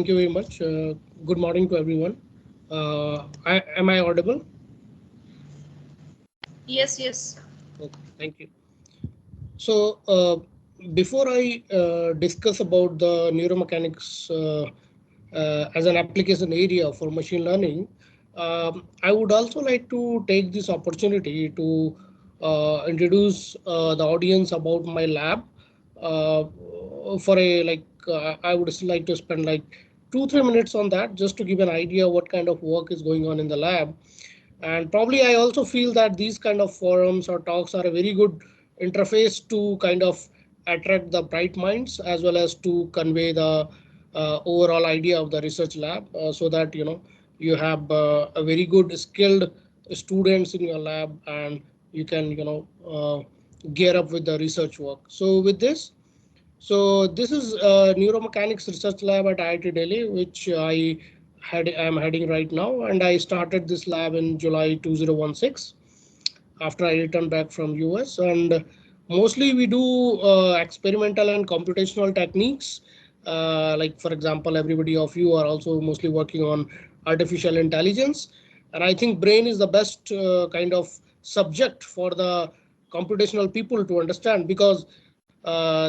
Thank you very much. Good morning to everyone. Am I audible? Yes, yes. Okay, thank you. So before I discuss about the neuromechanics as an application area for machine learning, I would also like to take this opportunity to introduce the audience about my lab. Uh, for a I would still like to spend like 2-3 minutes on that just to give an idea what kind of work is going on in the lab. And probably I also feel that these kind of forums or talks are a very good interface to kind of attract the bright minds as well as to convey the overall idea of the research lab, so that you have a very good skilled students in your lab, and you can gear up with the research work. So with this, this is neuromechanics research lab at IIT Delhi, which I'm heading right now, and I started this lab in July 2016 after I returned back from US. And mostly we do experimental and computational techniques. Like for example, everybody of you are also mostly working on artificial intelligence, and I think brain is the best kind of subject for the computational people to understand, because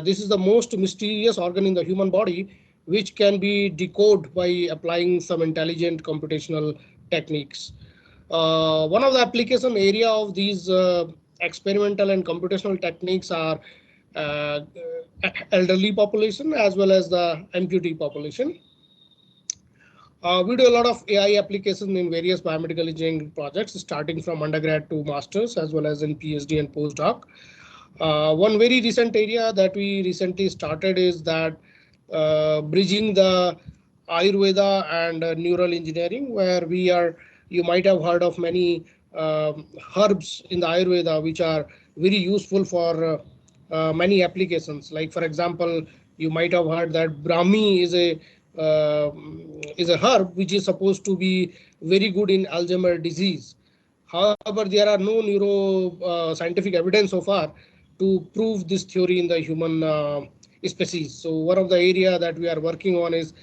this is the most mysterious organ in the human body, which can be decoded by applying some intelligent computational techniques. One of the application area of these experimental and computational techniques are uh, elderly population as well as the amputee population. We do a lot of AI applications in various biomedical engineering projects, starting from undergrad to masters, as well as in PhD and postdoc. One very recent area that we recently started is that bridging the Ayurveda and neural engineering, where you might have heard of many herbs in the Ayurveda, which are very useful for many applications. Like for example, you might have heard that Brahmi uh, is a herb which is supposed to be very good in Alzheimer's disease. However, there are no neuro scientific evidence so far to prove this theory in the human species. So one of the area that we are working on is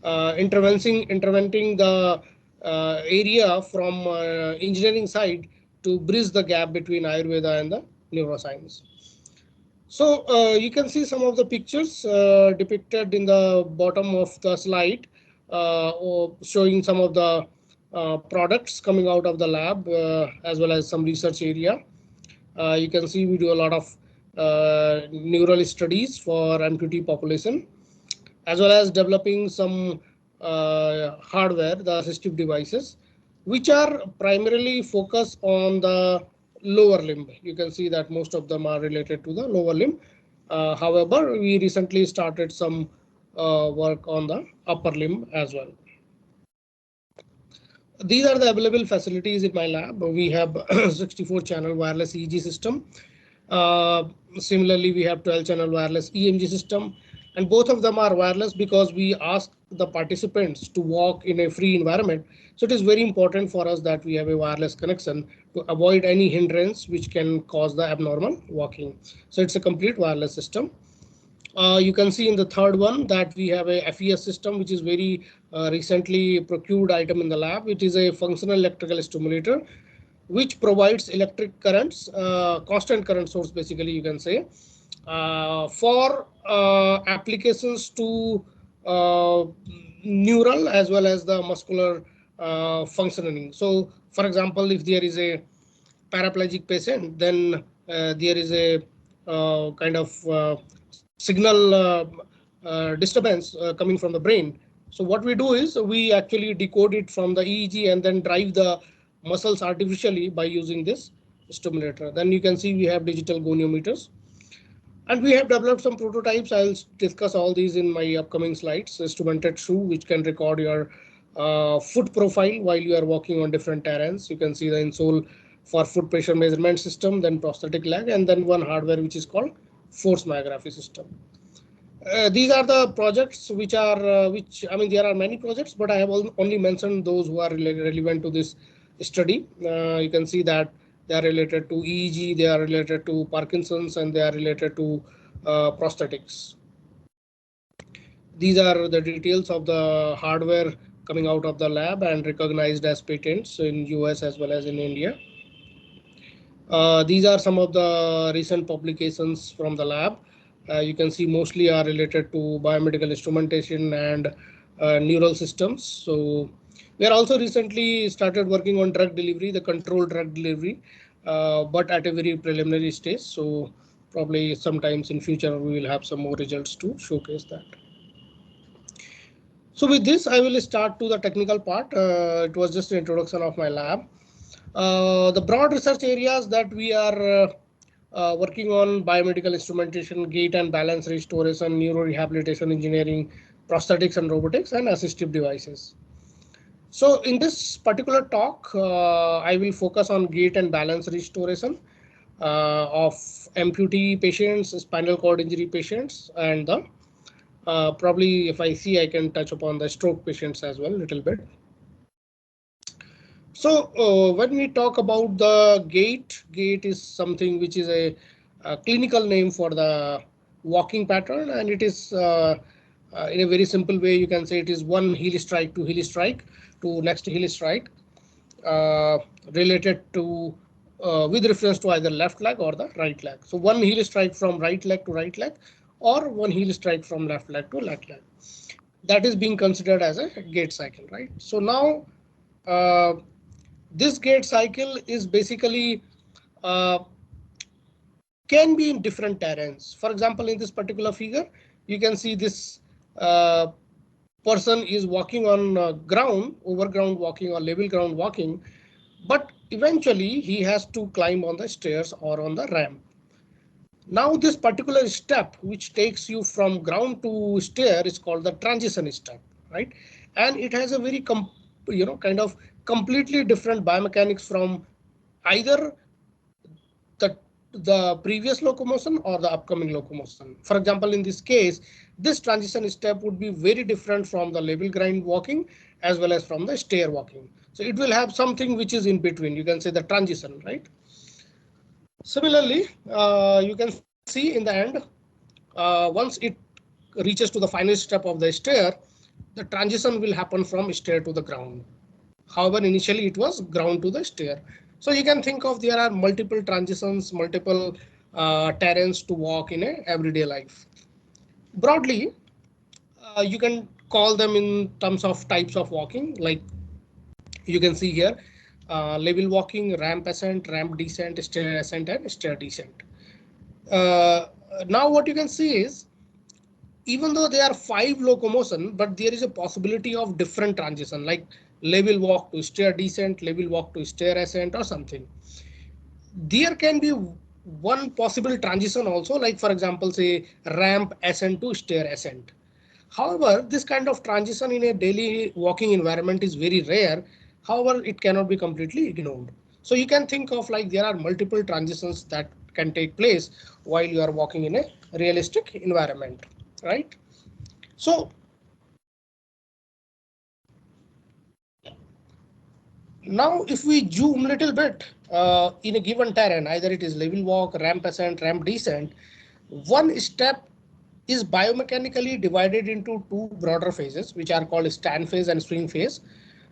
interventing the area from engineering side to bridge the gap between Ayurveda and the neuroscience. So you can see some of the pictures depicted in the bottom of the slide, showing some of the products coming out of the lab, as well as some research area. You can see we do a lot of neural studies for amputee population, as well as developing some hardware, the assistive devices, which are primarily focused on the lower limb. You can see that most of them are related to the lower limb. However, we recently started some work on the upper limb as well. These are the available facilities in my lab. We have 64 channel wireless EEG system. Uh, Similarly, we have 12 channel wireless EMG system, and both of them are wireless because we ask the participants to walk in a free environment. So it is very important for us that we have a wireless connection to avoid any hindrance which can cause the abnormal walking. So it's a complete wireless system. You can see in the third one that we have a FES system, which is very recently procured item in the lab. It is a functional electrical stimulator, which provides electric currents, constant current source, basically, you can say, for applications to neural as well as the muscular functioning. So, for example, if there is a paraplegic patient, then there is a kind of signal disturbance coming from the brain. So what we do is we actually decode it from the EEG and then drive the muscles artificially by using this stimulator. Then you can see we have digital goniometers. And we have developed some prototypes. I'll discuss all these in my upcoming slides. Instrumented shoe, which can record your foot profile while you are walking on different terrains. You can see the insole for foot pressure measurement system, then prosthetic leg, and then one hardware which is called force myography system. These are the projects which are which I mean there are many projects, but I have only mentioned those who are relevant to this study. You can see that they are related to EEG, they are related to Parkinson's, and they are related to prosthetics. These are the details of the hardware coming out of the lab and recognized as patents in US as well as in India. These are some of the recent publications from the lab. You can see mostly are related to biomedical instrumentation and neural systems. So we are also recently started working on drug delivery, the controlled drug delivery, but at a very preliminary stage. So probably sometimes in future we will have some more results to showcase that. So with this, I will start to the technical part. It was just an introduction of my lab. The broad research areas that we are working on: biomedical instrumentation, gait and balance restoration, neurorehabilitation engineering, prosthetics and robotics, and assistive devices. So in this particular talk, I will focus on gait and balance restoration of amputee patients, spinal cord injury patients, and the probably if I see, I can touch upon the stroke patients as well a little bit. So when we talk about the gait is something which is a clinical name for the walking pattern, and it is in a very simple way, you can say it is one heel strike to heel strike to next heel strike related to with reference to either left leg or the right leg. So one heel strike from right leg to right leg, or one heel strike from left leg to left leg. That is being considered as a gait cycle, right? So now this gait cycle is basically uh, can be in different terrains. For example, in this particular figure, you can see this person is walking on ground, over ground walking or level ground walking, but eventually he has to climb on the stairs or on the ramp. Now this particular step which takes you from ground to stair is called the transition step, right? And it has a very kind of completely different biomechanics from either the previous locomotion or the upcoming locomotion. For example, in this case, this transition step would be very different from the level grind walking as well as from the stair walking. So it will have something which is in between. You can say the transition, right? Similarly, you can see in the end, once it reaches to the final step of the stair, the transition will happen from stair to the ground. However, initially it was ground to the stair. So you can think of there are multiple transitions, multiple terrains to walk in a everyday life. Broadly, you can call them in terms of types of walking, like you can see here, level walking, ramp ascent, ramp descent, stair ascent, and stair descent. Now what you can see is, even though there are 5 locomotion, but there is a possibility of different transition, like level walk to stair descent, level walk to stair ascent or something. There can be one possible transition also, like for example, say ramp ascent to stair ascent. However, this kind of transition in a daily walking environment is very rare. However, it cannot be completely ignored. So you can think of like there are multiple transitions that can take place while you are walking in a realistic environment, right? So now if we zoom a little bit in a given terrain, either it is level walk, ramp ascent, ramp descent, one step is biomechanically divided into 2 broader phases, which are called stand phase and swing phase.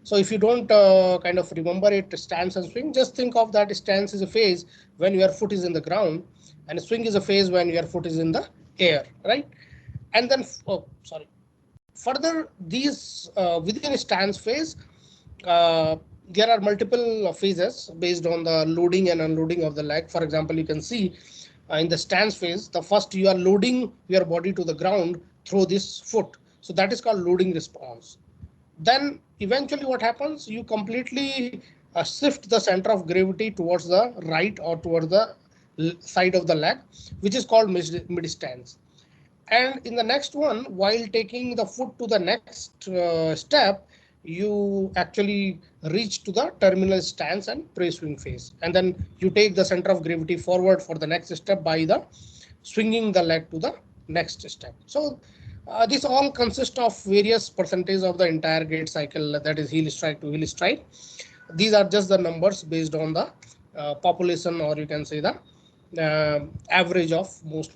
So if you don't kind of remember it, stance and swing, just think of that stance is a phase when your foot is in the ground, and swing is a phase when your foot is in the air, right? And then, further these within a stance phase, uh, there are multiple phases based on the loading and unloading of the leg. For example, you can see in the stance phase, the first you are loading your body to the ground through this foot. So that is called loading response. Then eventually what happens, you completely shift the center of gravity towards the right or towards the side of the leg, which is called mid stance. And in the next one, while taking the foot to the next step, you actually reach to the terminal stance and pre-swing phase. And then you take the center of gravity forward for the next step by the swinging the leg to the next step. So this all consists of various percentages of the entire gait cycle, that is heel strike to heel strike. These are just the numbers based on the population, or you can say the average of most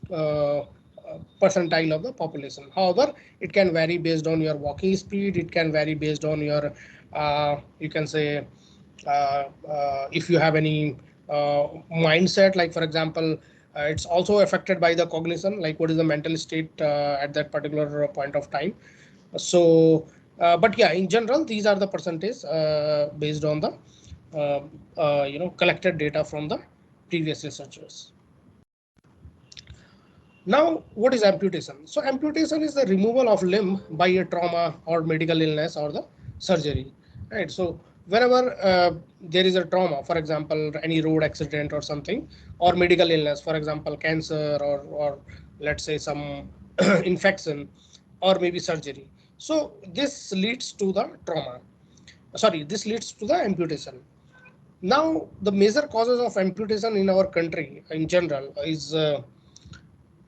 percentile of the population. However, it can vary based on your walking speed. It can vary based on your, you can say, if you have any mindset, like for example, it's also affected by the cognition, like what is the mental state at that particular point of time. So, but yeah, in general, these are the percentage based on the collected data from the previous researchers. Now, what is amputation? So amputation is the removal of limb by a trauma or medical illness or the surgery, right? So whenever there is a trauma, for example, any road accident or something, or medical illness, for example, cancer or let's say some infection or maybe surgery. So this leads to the trauma. Sorry, this leads to the amputation. Now, the major causes of amputation in our country in general is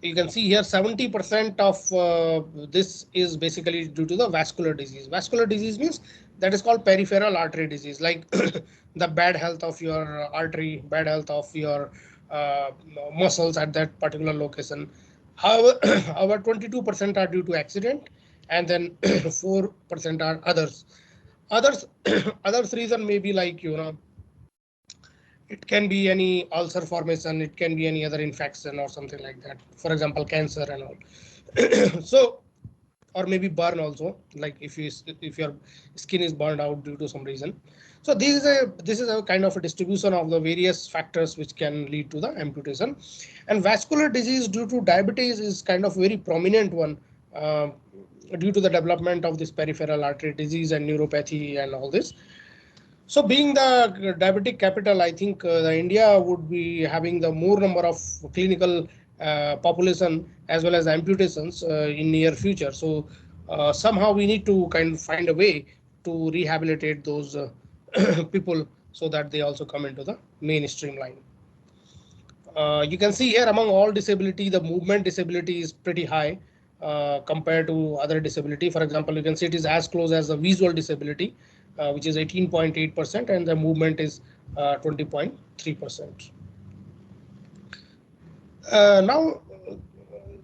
you can see here 70% of this is basically due to the vascular disease. Vascular disease means that is called peripheral artery disease, like the bad health of your artery, bad health of your muscles at that particular location. However, 22% are due to accident, and then 4% are others. Others reason may be like, it can be any ulcer formation, it can be any other infection or something like that. For example, cancer and all. So, or maybe burn also, like if your skin is burned out due to some reason. So this is a kind of a distribution of the various factors which can lead to the amputation. And vascular disease due to diabetes is kind of very prominent one due to the development of this peripheral artery disease and neuropathy and all this. So being the diabetic capital, I think the India would be having the more number of clinical population as well as amputations in near future. So somehow we need to kind of find a way to rehabilitate those people so that they also come into the mainstream line. You can see here among all disability, the movement disability is pretty high compared to other disability. For example, you can see it is as close as the visual disability, which is 18.8%, and the movement is 20.3%. Now,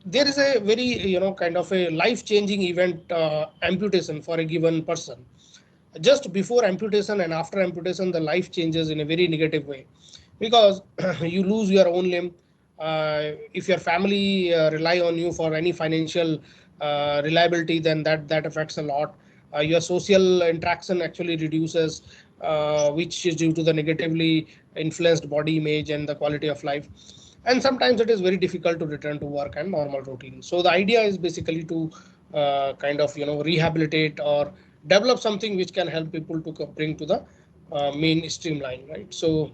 there is a very, kind of a life-changing event, amputation for a given person. Just before amputation and after amputation, the life changes in a very negative way, because you lose your own limb. If your family rely on you for any financial reliability, then that affects a lot. Your social interaction actually reduces, which is due to the negatively influenced body image and the quality of life. And sometimes it is very difficult to return to work and normal routine. So the idea is basically to kind of rehabilitate or develop something which can help people to bring to the mainstream line, right? So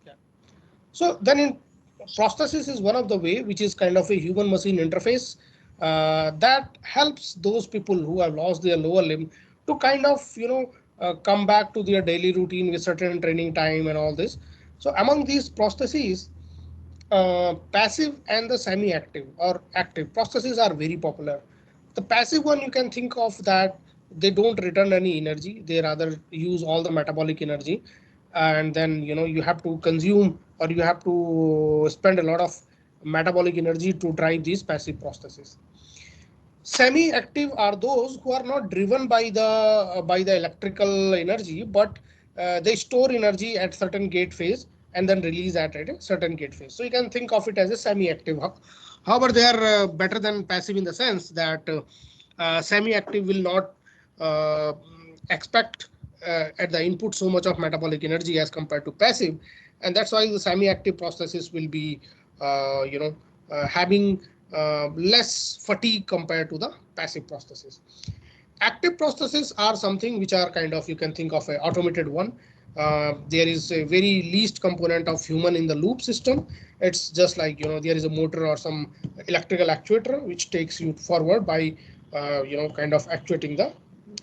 yeah. So then in prosthesis is one of the way which is kind of a human machine interface that helps those people who have lost their lower limb to kind of come back to their daily routine with certain training time and all this. So among these prostheses, passive and the semi-active or active prostheses are very popular. The passive one, you can think of that they don't return any energy. They rather use all the metabolic energy, and then you have to consume or you have to spend a lot of metabolic energy to drive these passive prostheses. Semi-active are those who are not driven by the electrical energy, but they store energy at certain gate phase and then release at a certain gate phase. So you can think of it as a semi-active. However, they are better than passive in the sense that semi-active will not expect at the input so much of metabolic energy as compared to passive, and that's why the semi-active prosthesis will be having less fatigue compared to the passive prosthesis. Active prostheses are something which are kind of, you can think of an automated one. There is a very least component of human in the loop system. It's just like there is a motor or some electrical actuator which takes you forward by kind of actuating the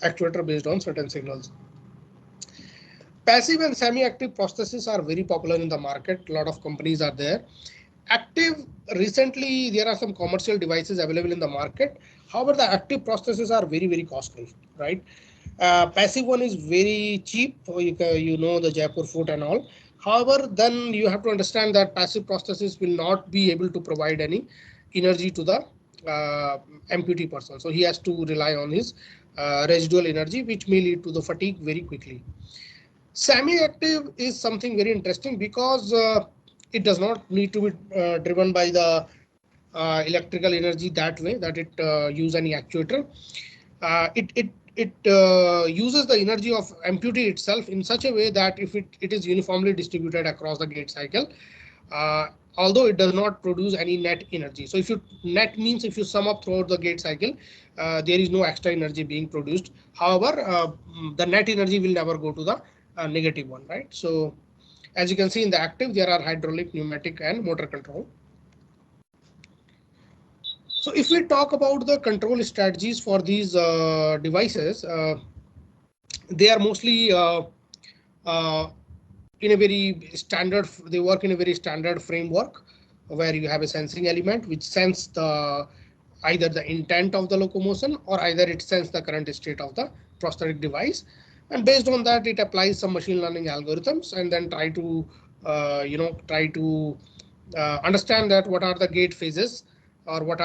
actuator based on certain signals. Passive and semi-active prostheses are very popular in the market. A lot of companies are there. Active, recently there are some commercial devices available in the market. However, the active prostheses are very, very costly, right? Passive one is very cheap. The Jaipur foot and all. However, then you have to understand that passive prosthesis will not be able to provide any energy to the amputee person. So he has to rely on his residual energy, which may lead to the fatigue very quickly. Semi-active is something very interesting because it does not need to be driven by the electrical energy that way, that it use any actuator. It uses the energy of amputee itself in such a way that if it is uniformly distributed across the gait cycle, uh, although it does not produce any net energy. So if you net means if you sum up throughout the gait cycle, there is no extra energy being produced. However, the net energy will never go to the negative one, right? So as you can see in the active, there are hydraulic, pneumatic, and motor control. So if we talk about the control strategies for these devices, they are mostly in a very standard, they work in a very standard framework where you have a sensing element which sense the either the intent of the locomotion or either it sense the current state of the prosthetic device, and based on that it applies some machine learning algorithms and then try to understand that what are the gait phases or what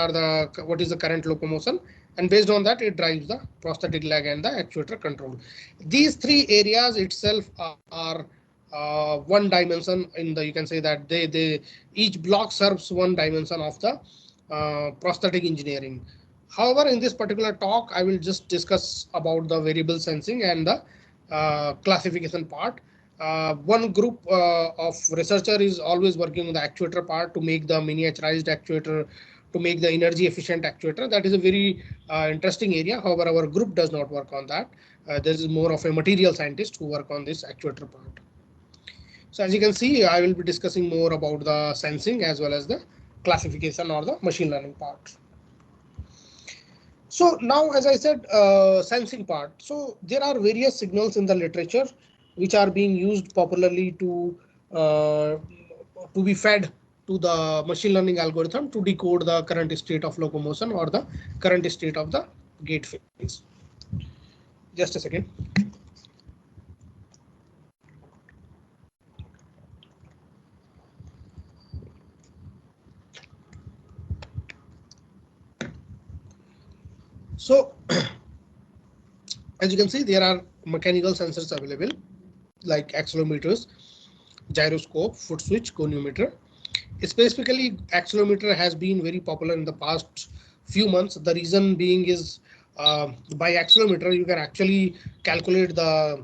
is the current locomotion, and based on that it drives the prosthetic leg and the actuator control. These three areas itself are one dimension in the, you can say that they each block serves one dimension of the prosthetic engineering. However, in this particular talk, I will just discuss about the variable sensing and the classification part. One group of researcher is always working on the actuator part to make the miniaturized actuator, to make the energy efficient actuator. That is a very interesting area. However, our group does not work on that. This is more of a material scientist who work on this actuator part. So as you can see, I will be discussing more about the sensing as well as the classification or the machine learning part. So now, as I said, sensing part. So there are various signals in the literature which are being used popularly to be fed to the machine learning algorithm to decode the current state of locomotion or the current state of the gait phase. Just a second. So as you can see, there are mechanical sensors available like accelerometers, gyroscope, foot switch, goniometer. Specifically, accelerometer has been very popular in the past few months. The reason being is by accelerometer, you can actually calculate the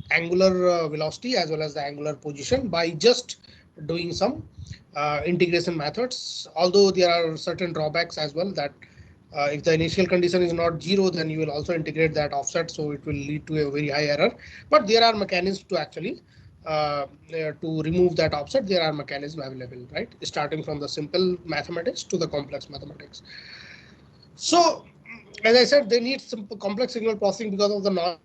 angular velocity as well as the angular position by just doing some integration methods. Although there are certain drawbacks as well, that if the initial condition is not zero, then you will also integrate that offset, so it will lead to a very high error. But there are mechanisms to actually to remove that offset. There are mechanisms available, right? Starting from the simple mathematics to the complex mathematics. So as I said, they need some complex signal processing because of the noise.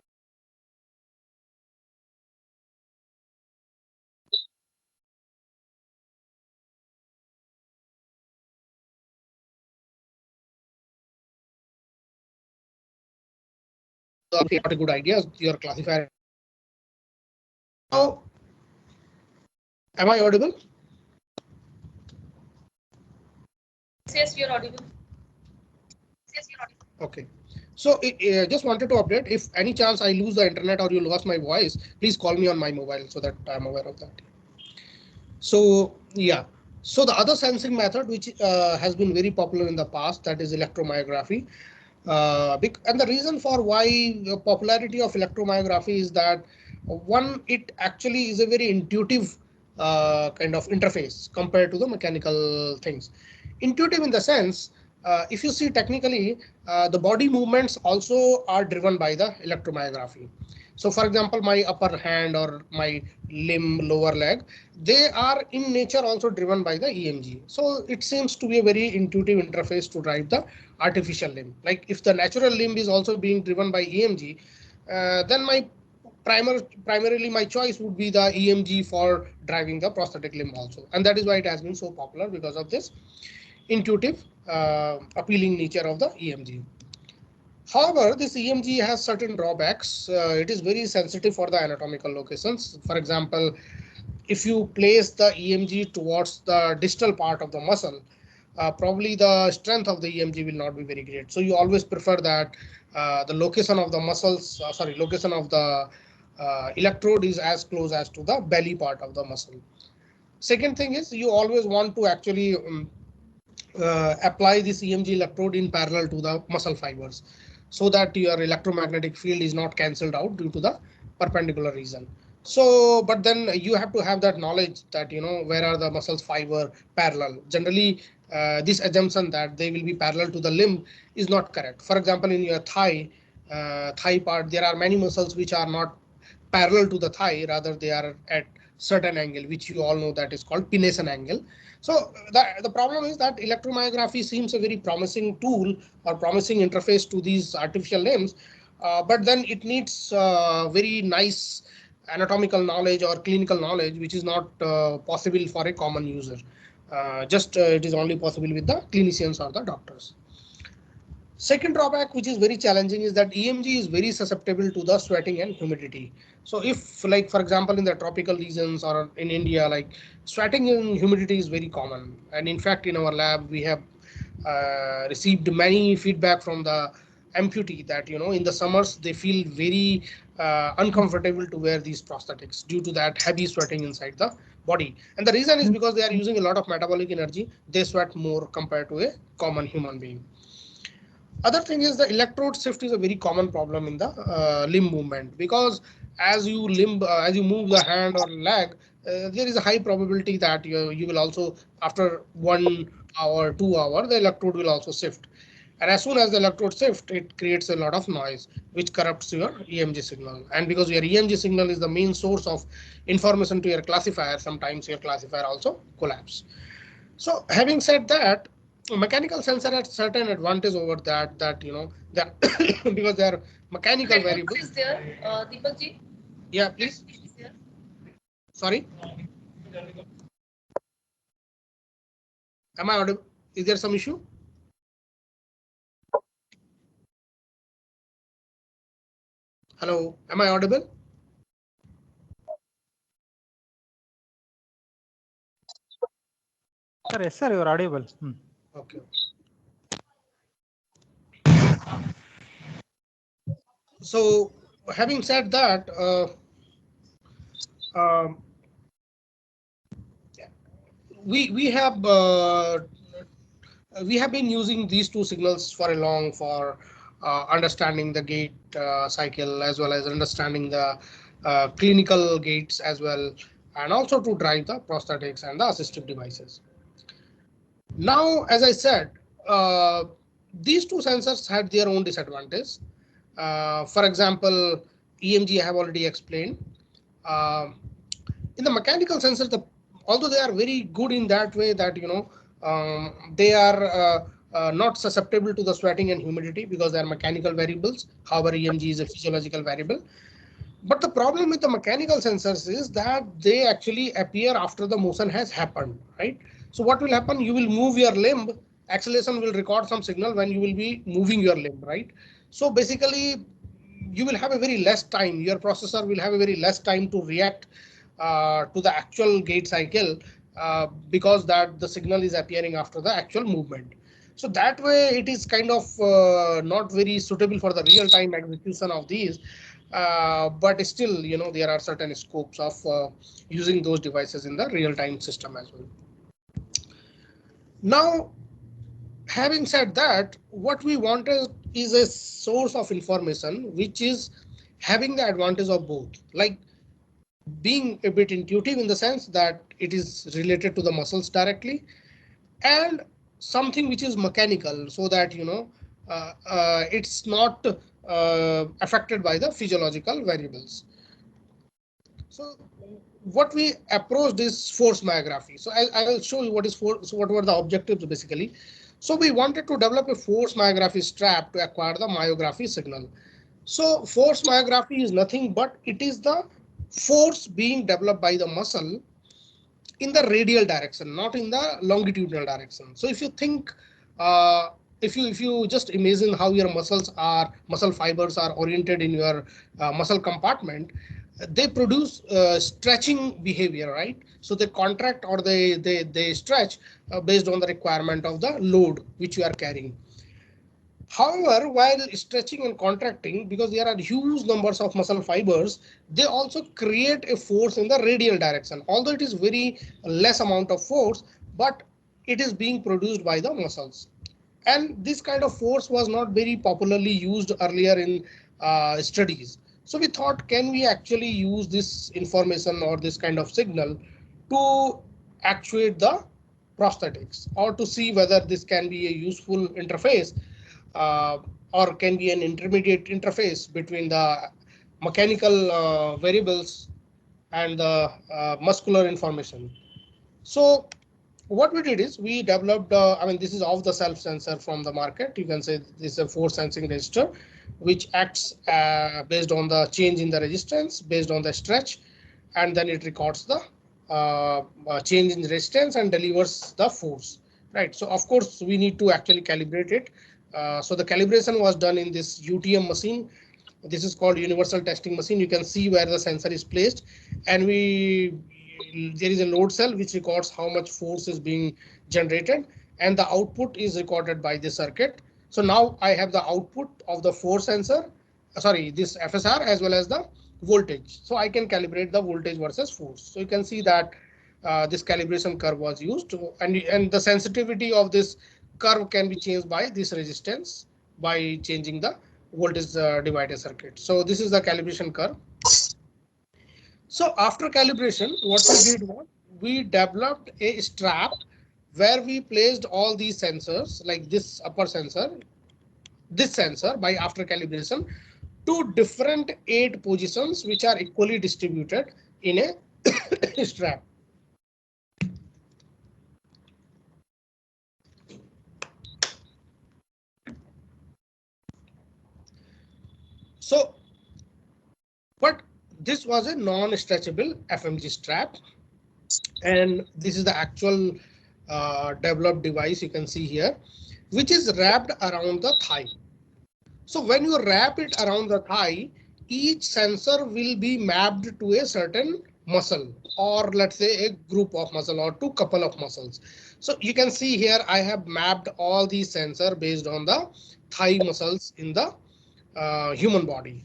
Not a good idea. Your classifier. So, am I audible? Yes, you're audible. Okay. So just wanted to update. If any chance I lose the internet or you lost my voice, please call me on my mobile so that I'm aware of that. So yeah. So the other sensing method which has been very popular in the past, that is electromyography. And the reason for why the popularity of electromyography is that one, it actually is a very intuitive kind of interface compared to the mechanical things. Intuitive in the sense, if you see technically, the body movements also are driven by the electromyography. So for example, my upper hand or my limb, lower leg, they are in nature also driven by the EMG. So it seems to be a very intuitive interface to drive the artificial limb. Like if the natural limb is also being driven by EMG, then my primarily my choice would be the EMG for driving the prosthetic limb also. And that is why it has been so popular, because of this intuitive appealing nature of the EMG. However, this EMG has certain drawbacks. It is very sensitive for the anatomical locations. For example, if you place the EMG towards the distal part of the muscle, probably the strength of the EMG will not be very great. So you always prefer that the location of the muscles, location of the electrode is as close as to the belly part of the muscle. Second thing is you always want to actually apply this EMG electrode in parallel to the muscle fibers so that your electromagnetic field is not cancelled out due to the perpendicular region. So, but then you have to have that knowledge that, where are the muscles fiber parallel. Generally, this assumption that they will be parallel to the limb is not correct. For example, in your thigh part, there are many muscles which are not parallel to the thigh, rather they are at certain angle, which you all know that is called pination angle. So the problem is that electromyography seems a very promising tool or promising interface to these artificial limbs, but then it needs very nice anatomical knowledge or clinical knowledge, which is not possible for a common user. It is only possible with the clinicians or the doctors. Second drawback, which is very challenging, is that EMG is very susceptible to the sweating and humidity. So if, like, for example, in the tropical regions or in India, like, sweating and humidity is very common. And in fact, in our lab, we have received many feedback from the amputee that, in the summers, they feel very uncomfortable to wear these prosthetics due to that heavy sweating inside the body. And the reason is because they are using a lot of metabolic energy. They sweat more compared to a common human being. Other thing is the electrode shift is a very common problem in the limb movement, because as you move the hand or leg, there is a high probability that you will also, after 1 hour, 2 hours, the electrode will also shift. And as soon as the electrode shift, it creates a lot of noise, which corrupts your EMG signal. And because your EMG signal is the main source of information to your classifier, sometimes your classifier also collapse. So having said that, mechanical sensor has certain advantage over that because they are mechanical variables. Is there, Deepak ji? Yeah, please. Sorry. Am I audible? Is there some issue? Hello, am I audible? Sir, yes, sir, you are audible. Okay. So, having said that, we have been using these two signals for understanding the gait cycle, as well as understanding the clinical gaits as well, and also to drive the prosthetics and the assistive devices. Now, as I said, these two sensors had their own disadvantage. For example, EMG I have already explained. In the mechanical sensors, although they are very good in that way that they are not susceptible to the sweating and humidity because they are mechanical variables. However, EMG is a physiological variable. But the problem with the mechanical sensors is that they actually appear after the motion has happened, right? So what will happen? You will move your limb. Acceleration will record some signal when you will be moving your limb, right? So basically, you will have a very less time. Your processor will have a very less time to react to the actual gait cycle because that the signal is appearing after the actual movement. So that way it is kind of not very suitable for the real-time execution of these. But still, there are certain scopes of using those devices in the real-time system as well. Now, having said that, what we want is a source of information which is having the advantage of both, like being a bit intuitive in the sense that it is related to the muscles directly, and something which is mechanical, so that it's not affected by the physiological variables. So what we approached is force myography. So I will show you what were the objectives basically. So we wanted to develop a force myography strap to acquire the myography signal. So force myography is nothing but it is the force being developed by the muscle in the radial direction, not in the longitudinal direction. So if you think, if you just imagine how your muscle fibers are oriented in your muscle compartment, they produce stretching behavior, right? So they contract or they stretch based on the requirement of the load which you are carrying. However, while stretching and contracting, because there are huge numbers of muscle fibers, they also create a force in the radial direction. Although it is very less amount of force, but it is being produced by the muscles. And this kind of force was not very popularly used earlier in studies. So we thought, can we actually use this information or this kind of signal to actuate the prosthetics, or to see whether this can be a useful interface uh, or can be an intermediate interface between the mechanical variables and the muscular information. So what we did is we developed, I mean, this is off the shelf sensor from the market. You can say this is a force sensing register, which acts based on the change in the resistance, based on the stretch, and then it records the change in resistance and delivers the force. Right. So of course we need to actually calibrate it. So the calibration was done in this UTM machine. This is called universal testing machine. You can see where the sensor is placed, and there is a load cell which records how much force is being generated, and the output is recorded by the circuit. So now I have the output of the force sensor, sorry, this FSR, as well as the voltage. So I can calibrate the voltage versus force. So you can see that this calibration curve was used, and the sensitivity of this curve can be changed by this resistance by changing the voltage divider circuit. So this is the calibration curve. So after calibration, what we did was we developed a strap where we placed all these sensors, like this upper sensor, this sensor, by after calibration, to different 8 positions which are equally distributed in a strap. So, but this was a non-stretchable FMG strap, and this is the actual developed device you can see here, which is wrapped around the thigh. So when you wrap it around the thigh, each sensor will be mapped to a certain muscle, or let's say a group of muscle or two couple of muscles. So you can see here I have mapped all these sensors based on the thigh muscles in the human body.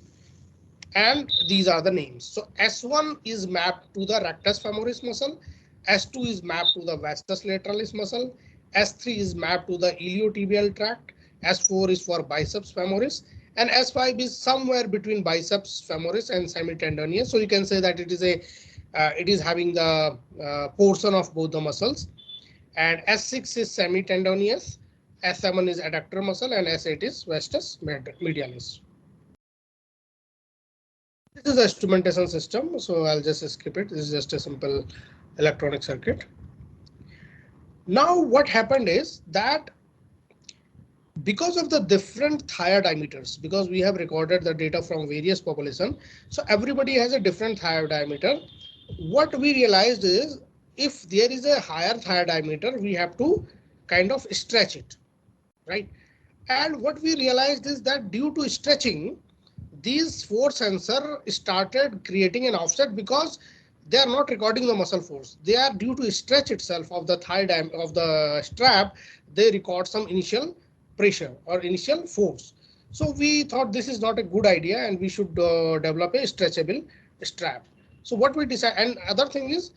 And these are the names. So S1 is mapped to the rectus femoris muscle, S2 is mapped to the vastus lateralis muscle, S3 is mapped to the iliotibial tract, S4 is for biceps femoris, and S5 is somewhere between biceps femoris and semitendinosus. So you can say that it is having the portion of both the muscles. And S6 is semitendinosus, S7 is adductor muscle, and S8 is vastus medialis. This is the instrumentation system, so I'll just skip it. This is just a simple electronic circuit. Now what happened is that because of the different thigh diameters, because we have recorded the data from various population, so everybody has a different thigh diameter. What we realized is if there is a higher thigh diameter, we have to kind of stretch it, right? And what we realized is that due to stretching, these force sensor started creating an offset because they are not recording the muscle force. They are due to stretch itself of the thigh of the strap. They record some initial pressure or initial force. So we thought this is not a good idea and we should develop a stretchable strap. So what we decided, and other thing is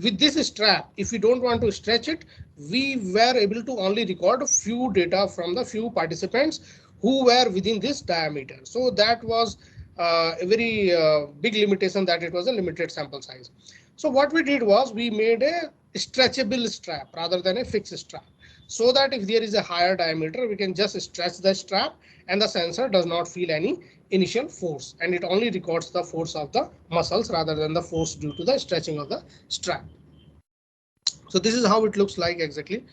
with this strap, if we don't want to stretch it, we were able to only record a few data from the few participants who were within this diameter. So that was a very big limitation, that it was a limited sample size. So what we did was we made a stretchable strap rather than a fixed strap, so that if there is a higher diameter, we can just stretch the strap and the sensor does not feel any initial force, and it only records the force of the muscles rather than the force due to the stretching of the strap. So this is how it looks like exactly.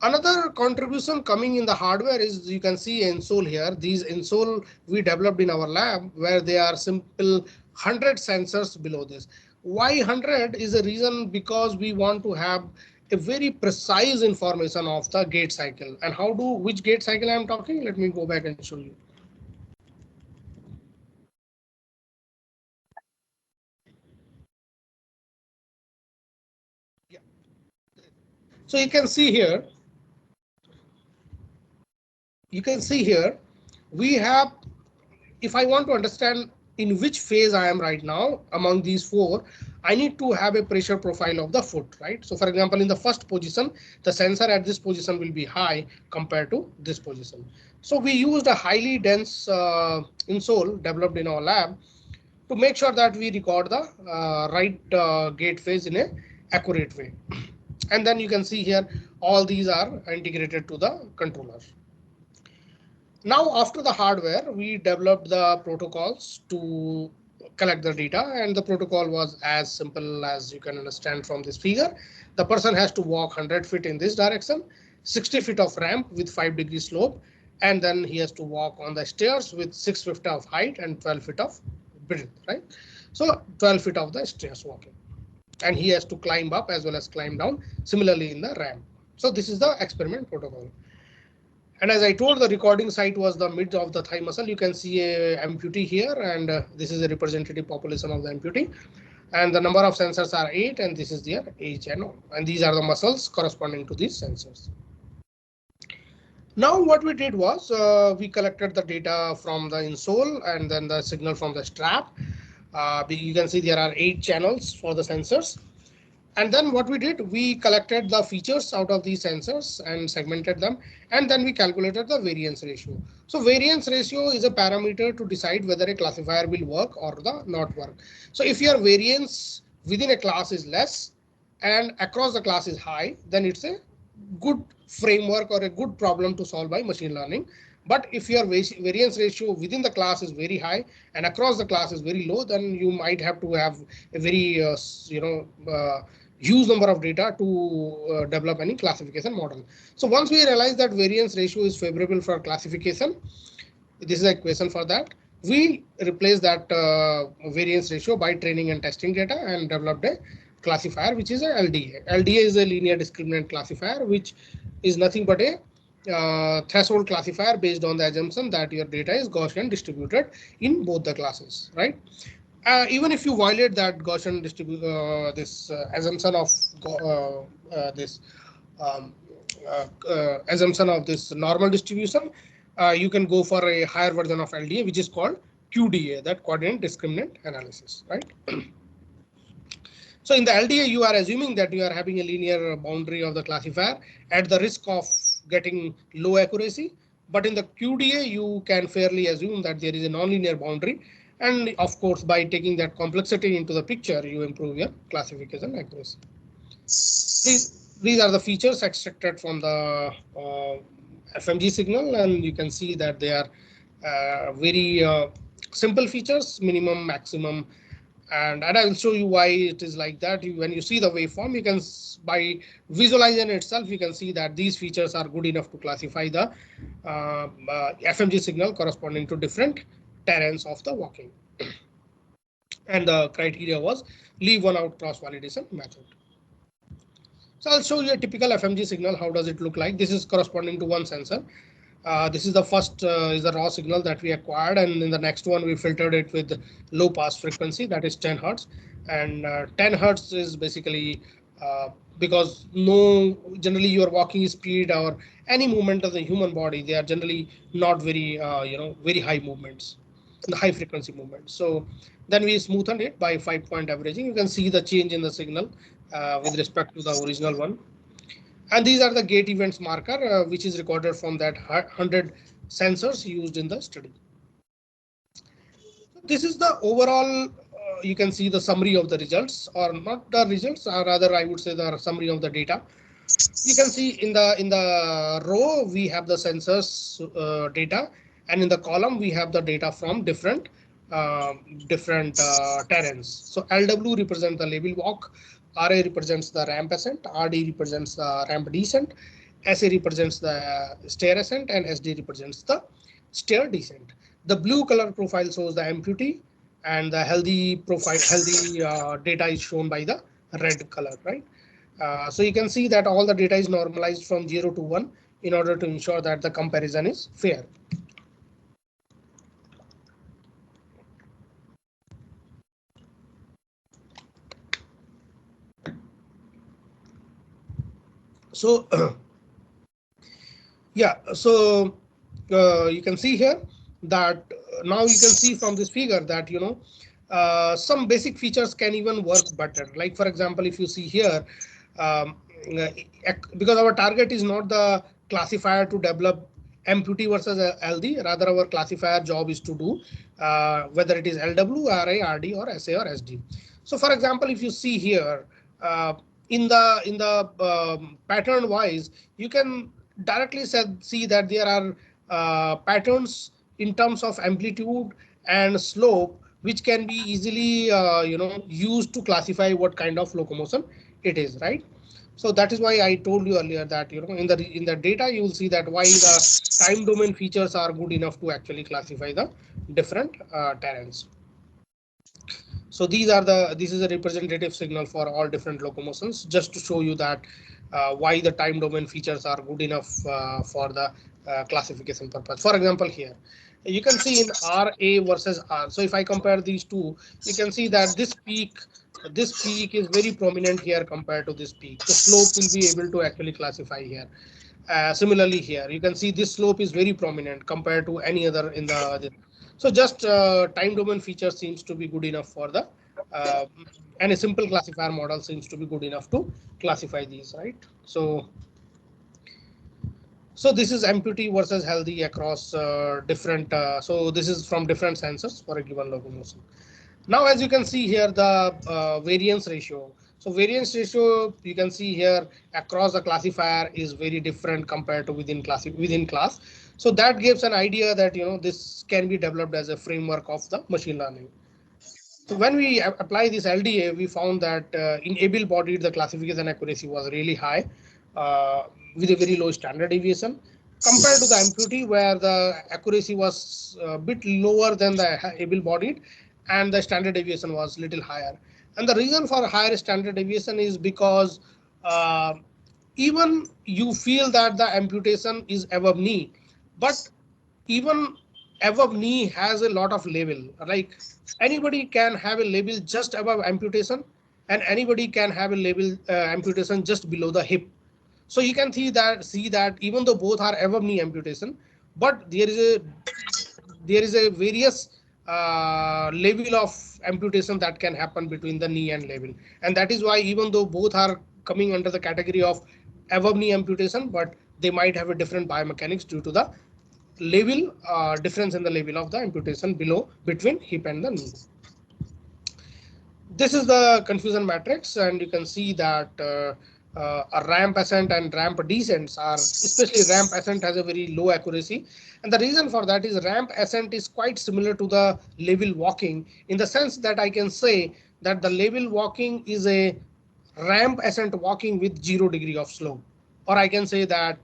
Another contribution coming in the hardware is, you can see insole here. These insole we developed in our lab, where they are simple 100 sensors below this. Why 100 is a reason, because we want to have a very precise information of the gait cycle. And which gait cycle I'm talking? Let me go back and show you. So you can see here, we have, if I want to understand in which phase I am right now among these four, I need to have a pressure profile of the foot, right? So for example, in the first position, the sensor at this position will be high compared to this position. So we used a highly dense insole developed in our lab to make sure that we record the right gate phase in a accurate way. And then you can see here, all these are integrated to the controller. Now, after the hardware, we developed the protocols to collect the data, and the protocol was as simple as you can understand from this figure. The person has to walk 100 feet in this direction, 60 feet of ramp with 5-degree slope, and then he has to walk on the stairs with 6 feet of height and 12 feet of width, right? So 12 feet of the stairs walking, and he has to climb up as well as climb down, similarly in the ramp. So this is the experiment protocol. And as I told, the recording site was the mid of the thigh muscle. You can see a amputee here, and this is a representative population of the amputee. And the number of sensors are 8, and this is their age and all. And these are the muscles corresponding to these sensors. Now what we did was we collected the data from the insole and then the signal from the strap. You can see there are 8 channels for the sensors. And then what we did, we collected the features out of these sensors and segmented them, and then we calculated the variance ratio. So variance ratio is a parameter to decide whether a classifier will work or the not work. So if your variance within a class is less and across the class is high, then it's a good framework or a good problem to solve by machine learning. But if your variance ratio within the class is very high and across the class is very low, then you might have to have a very huge number of data to develop any classification model. So once we realize that variance ratio is favorable for classification, this is a equation for that. We replace that variance ratio by training and testing data and developed a classifier, which is a LDA. LDA is a linear discriminant classifier, which is nothing but a threshold classifier based on the assumption that your data is Gaussian distributed in both the classes, right? Even if you violate that Gaussian assumption of this um, assumption of this normal distribution, you can go for a higher version of LDA, which is called QDA, that coordinate discriminant analysis, right? So in the LDA, you are assuming that you are having a linear boundary of the classifier at the risk of getting low accuracy. But in the QDA, you can fairly assume that there is a nonlinear boundary. And of course, by taking that complexity into the picture, you improve your classification accuracy. These are the features extracted from the FMG signal, and you can see that they are very simple features, minimum, maximum, and I'll show you why it is like that. When you see the waveform, you can, by visualizing itself, you can see that these features are good enough to classify the FMG signal corresponding to different terrains of the walking. And the criteria was leave one out cross validation method. So I'll show you a typical FMG signal. How does it look like? This is corresponding to one sensor. This is the first is the raw signal that we acquired, and in the next one we filtered it with low pass frequency, that is 10 hertz. And 10 hertz is basically because generally your walking speed or any movement of the human body, they are generally not very very high movements, high frequency movements. So then we smoothened it by 5-point averaging. You can see the change in the signal with respect to the original one. And these are the gate events marker, which is recorded from that 100 sensors used in the study. This is the overall, you can see the summary of the results, or not the results, or rather I would say the summary of the data. You can see in the row we have the sensors data, and in the column we have the data from different terrains. So LW represents the level walk, RA represents the ramp ascent, RD represents the ramp descent, SA represents the stair ascent, and SD represents the stair descent. The blue color profile shows the amputee, and the healthy data is shown by the red color, right? So you can see that all the data is normalized from 0 to 1 in order to ensure that the comparison is fair. So yeah, so you can see here that now you can see from this figure that some basic features can even work better. Like for example, if you see here, um, uh, because our target is not the classifier to develop MPT versus LD, rather our classifier job is to do whether it is LW, RA, RD, or SA or SD. So for example, if you see here in the pattern wise, you can directly see that there are patterns in terms of amplitude and slope, which can be easily used to classify what kind of locomotion it is, right? So that is why I told you earlier that in the data you will see that why the time domain features are good enough to actually classify the different terrains. So this is a representative signal for all different locomotions, just to show you that why the time domain features are good enough for the classification purpose. For example, here you can see in RA versus R. So if I compare these two, you can see that this peak is very prominent here compared to this peak. So slope will be able to actually classify here. Similarly here, you can see this slope is very prominent compared to any other in the. So just time domain feature seems to be good enough for the uh, and a simple classifier model seems to be good enough to classify these, right? So this is MPT versus healthy across different. So this is from different sensors for a given locomotion. Now, as you can see here, the variance ratio. So variance ratio, you can see here across the classifier is very different compared to within class. So that gives an idea that this can be developed as a framework of the machine learning. So when we apply this LDA, we found that in able-bodied, the classification accuracy was really high with a very low standard deviation compared to the amputee, where the accuracy was a bit lower than the able-bodied and the standard deviation was little higher. And the reason for higher standard deviation is because even you feel that the amputation is above knee, but even above knee has a lot of level. Like anybody can have a level just above amputation, and anybody can have a level amputation just below the hip. So you can see that even though both are above knee amputation, but there is a various level of amputation that can happen between the knee and level, and that is why even though both are coming under the category of above knee amputation, but they might have a different biomechanics due to the level difference in the level of the amputation below between hip and the knee. This is the confusion matrix, and you can see that a ramp ascent and ramp descents are, especially ramp ascent has a very low accuracy. And the reason for that is ramp ascent is quite similar to the level walking, in the sense that I can say that the level walking is a ramp ascent walking with 0 degree of slope, or I can say that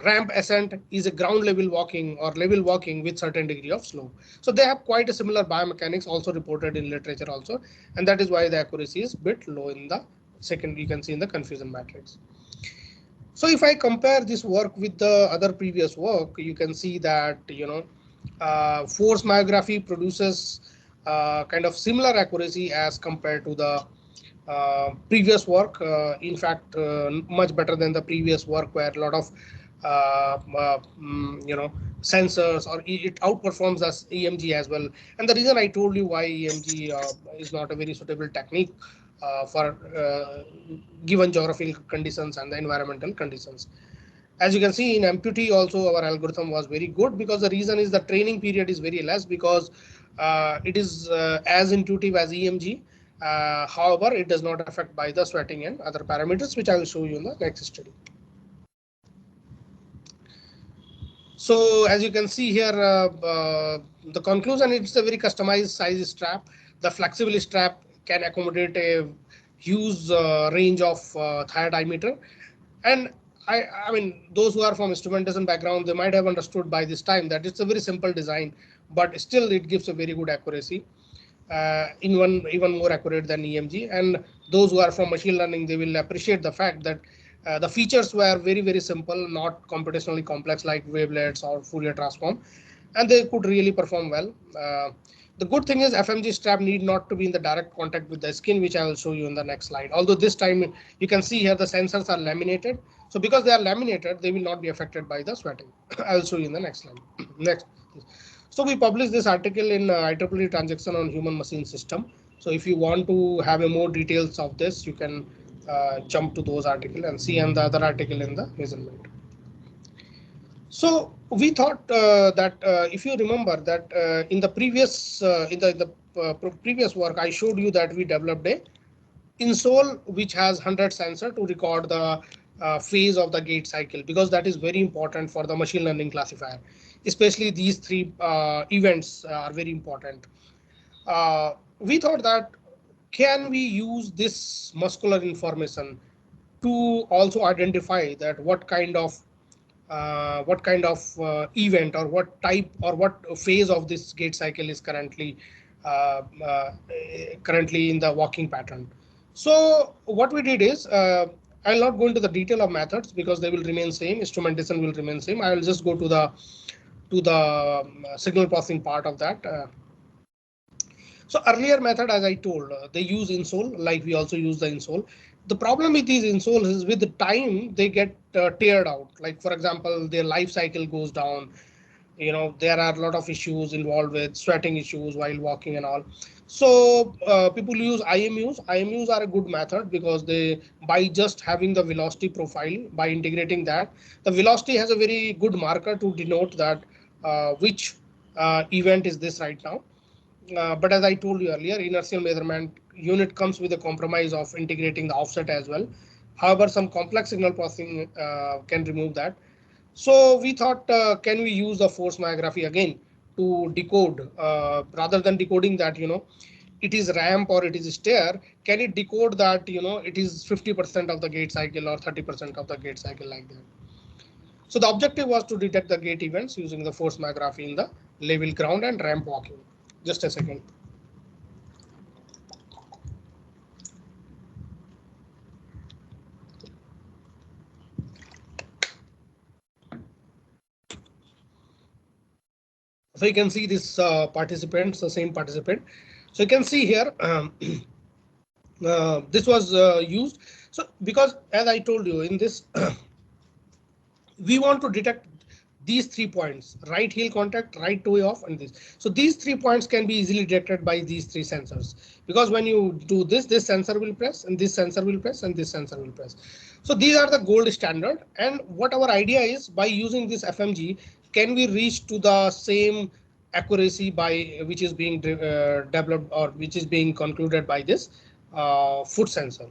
ramp ascent is a ground level walking or level walking with certain degree of slope. So they have quite a similar biomechanics also reported in literature also, and that is why the accuracy is bit low in the second, you can see in the confusion matrix. So if I compare this work with the other previous work, you can see that force myography produces kind of similar accuracy as compared to the previous work. In fact, much better than the previous work, where a lot of sensors, or it outperforms us EMG as well. And the reason I told you why EMG is not a very suitable technique for given geographical conditions and the environmental conditions. As you can see in amputee also, our algorithm was very good, because the reason is the training period is very less, because it is as intuitive as EMG. However, it does not affect by the sweating and other parameters, which I will show you in the next study. So as you can see here, the conclusion, it's a very customized size strap. The flexible strap can accommodate a huge range of thigh diameter. And I mean, those who are from instrumentation background, they might have understood by this time that it's a very simple design, but still it gives a very good accuracy, even more accurate than EMG. And those who are from machine learning, they will appreciate the fact that the features were very, very simple, not computationally complex like wavelets or Fourier transform, and they could really perform well. The good thing is FMG strap need not to be in the direct contact with the skin, which I will show you in the next slide. Although this time you can see here the sensors are laminated, So because they are laminated, they will not be affected by the sweating. I'll show you in the next slide. Next. So we published this article in IEEE transaction on human machine system. So if you want to have a more details of this, you can jump to those articles and see and the other article in the measurement. So we thought that if you remember that in the previous previous work, I showed you that we developed a insole which has 100 sensor to record the phase of the gate cycle, because that is very important for the machine learning classifier. Especially these three events are very important. We thought that can we use this muscular information to also identify that what kind of event or what type or what phase of this gate cycle is uh, uh, currently in the walking pattern. So what we did is I'll not go into the detail of methods because they will remain same. Instrumentation will remain same. I will just go to the signal processing part of that. So earlier method, as I told, they use insole, like we also use the insole. The problem with these insoles is with the time they get teared out. Like for example, their life cycle goes down. There are a lot of issues involved with sweating issues while walking and all. So people use IMUs. IMUs are a good method because they, by just having the velocity profile, by integrating that, the velocity has a very good marker to denote that which event is this right now. But as I told you earlier, inertial measurement unit comes with a compromise of integrating the offset as well. However, some complex signal processing can remove that. So we thought, can we use the force myography again to decode rather than decoding that, it is ramp or it is stair. Can it decode that, it is 50% of the gate cycle or 30% of the gate cycle like that. So the objective was to detect the gate events using the force myography in the level ground and ramp walking. Just a second. So you can see this participants, the same participant. So you can see here, this was used. So because as I told you in this, we want to detect these 3 points: right heel contact, right toe off, and this. So these 3 points can be easily detected by these 3 sensors, because when you do this sensor will press, and this sensor will press, and this sensor will press. So these are the gold standard. And what our idea is, by using this FMG, can we reach to the same accuracy by which is being developed or which is being concluded by this foot sensor.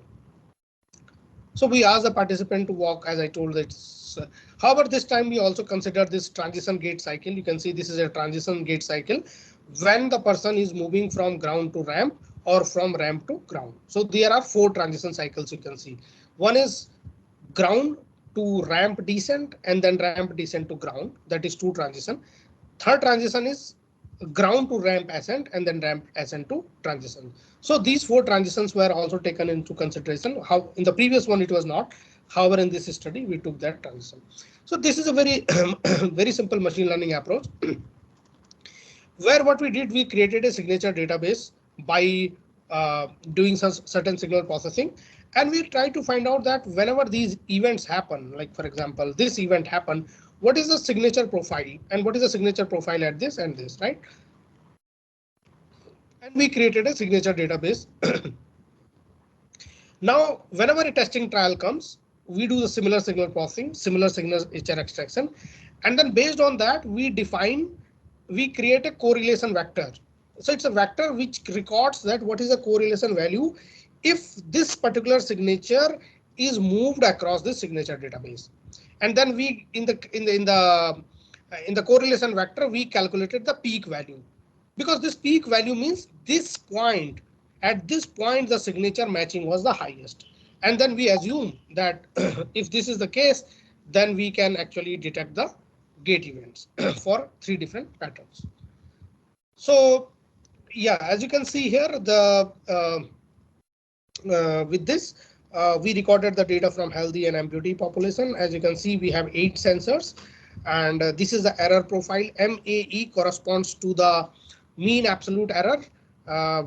So we asked the participant to walk, as I told. However, this time we also consider this transition gate cycle. You can see this is a transition gate cycle when the person is moving from ground to ramp or from ramp to ground. So there are 4 transition cycles you can see. One is ground to ramp descent, and then ramp descent to ground. That is 2 transition. Third transition is ground to ramp ascent, and then ramp ascent to transition. So these 4 transitions were also taken into consideration. How in the previous one it was not. However, in this study we took that transition. So this is a very very simple machine learning approach where what we did, we created a signature database by doing some certain signal processing, and we try to find out that whenever these events happen, like for example this event happened, what is the signature profile and what is the signature profile at this and this, right? And we created a signature database. Now whenever a testing trial comes, we do the similar signal processing, similar signal HR extraction, and then based on that we create a correlation vector. So it's a vector which records that what is the correlation value if this particular signature is moved across this signature database. And then we in the correlation vector we calculated the peak value, because this peak value means this point, at this point the signature matching was the highest. And then we assume that if this is the case, then we can actually detect the gate events for 3 different patterns. So yeah, as you can see here, with this we recorded the data from healthy and amputee population. As you can see, we have 8 sensors, and this is the error profile. MAE corresponds to the mean absolute error,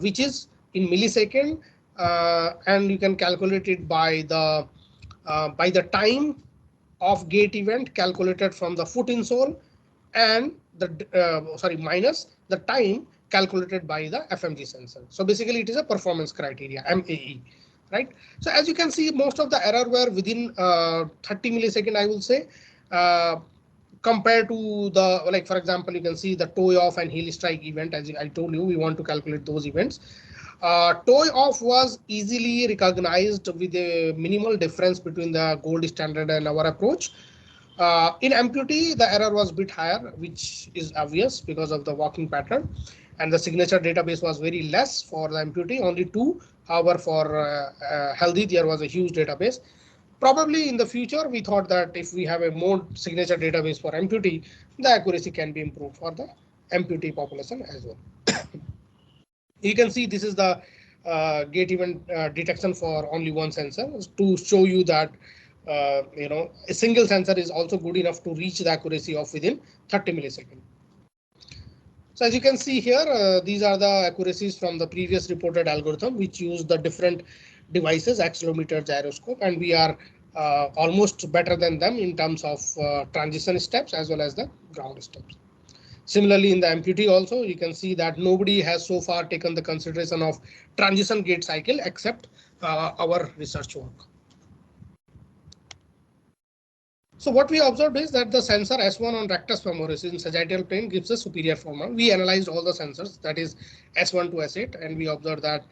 which is in millisecond, and you can calculate it by the time of gate event calculated from the foot insole and the minus the time calculated by the FMG sensor. So basically it is a performance criteria, MAE, right? So as you can see, most of the error were within 30 millisecond, I will say, compared to the, like, for example, you can see the toe off and heel strike event. As I told you, we want to calculate those events. Toe off was easily recognized with a minimal difference between the gold standard and our approach. In amputee, the error was a bit higher, which is obvious because of the walking pattern. And the signature database was very less for the amputee, only 2. However, for healthy, there was a huge database. Probably in the future, we thought that if we have a more signature database for amputee, the accuracy can be improved for the amputee population as well. You can see this is the gate event detection for only one sensor to show you that a single sensor is also good enough to reach the accuracy of within 30 milliseconds. So as you can see here, these are the accuracies from the previous reported algorithm, which use the different devices, accelerometer, gyroscope, and we are almost better than them in terms of transition steps as well as the ground steps. Similarly, in the amputee also, you can see that nobody has so far taken the consideration of transition gate cycle except our research work. So what we observed is that the sensor S1 on rectus femoris in sagittal plane gives a superior form. We analyzed all the sensors, that is S1 to S8, and we observed that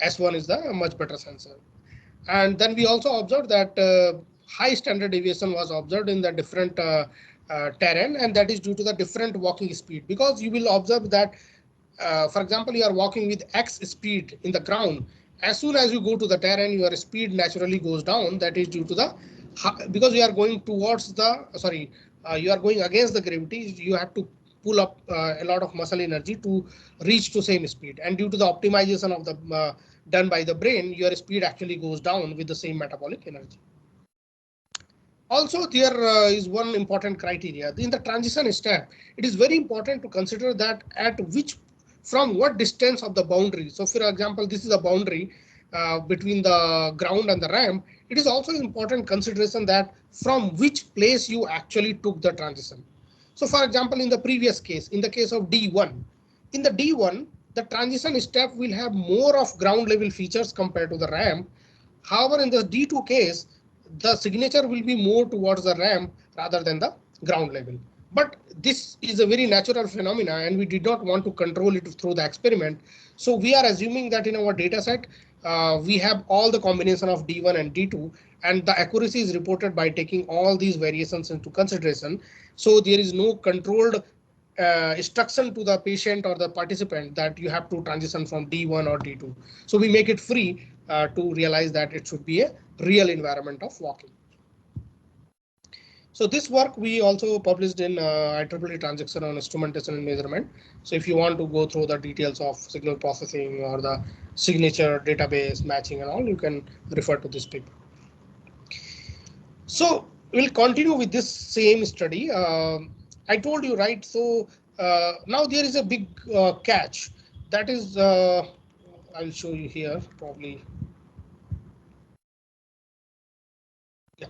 S1 is the much better sensor. And then we also observed that high standard deviation was observed in the different terrain, and that is due to the different walking speed. Because you will observe that, for example, you are walking with X speed in the ground. As soon as you go to the terrain, your speed naturally goes down. That is due to the, because you are going towards the, you are going against the gravity. You have to pull up a lot of muscle energy to reach to same speed. And due to the optimization of the done by the brain, your speed actually goes down with the same metabolic energy. Also, there is one important criteria in the transition step. It is very important to consider that at which, from what distance of the boundary. So for example, this is a boundary between the ground and the ramp. It is also important consideration that from which place you actually took the transition. So for example, in the previous case, in the case of D1, in the D1, the transition step will have more of ground level features compared to the ramp. However, in the D2 case, the signature will be more towards the ramp rather than the ground level. But this is a very natural phenomena, and we did not want to control it through the experiment. So we are assuming that in our data set, we have all the combination of D1 and D2, and the accuracy is reported by taking all these variations into consideration. So there is no controlled instruction to the patient or the participant that you have to transition from D1 or D2. So we make it free to realize that it should be a real environment of walking. So this work we also published in IEEE transaction on instrumentation and measurement. So if you want to go through the details of signal processing or the signature database matching and all, you can refer to this paper. So we'll continue with this same study. I told you, right? So now there is a big catch. That is, I'll show you here probably. Yeah.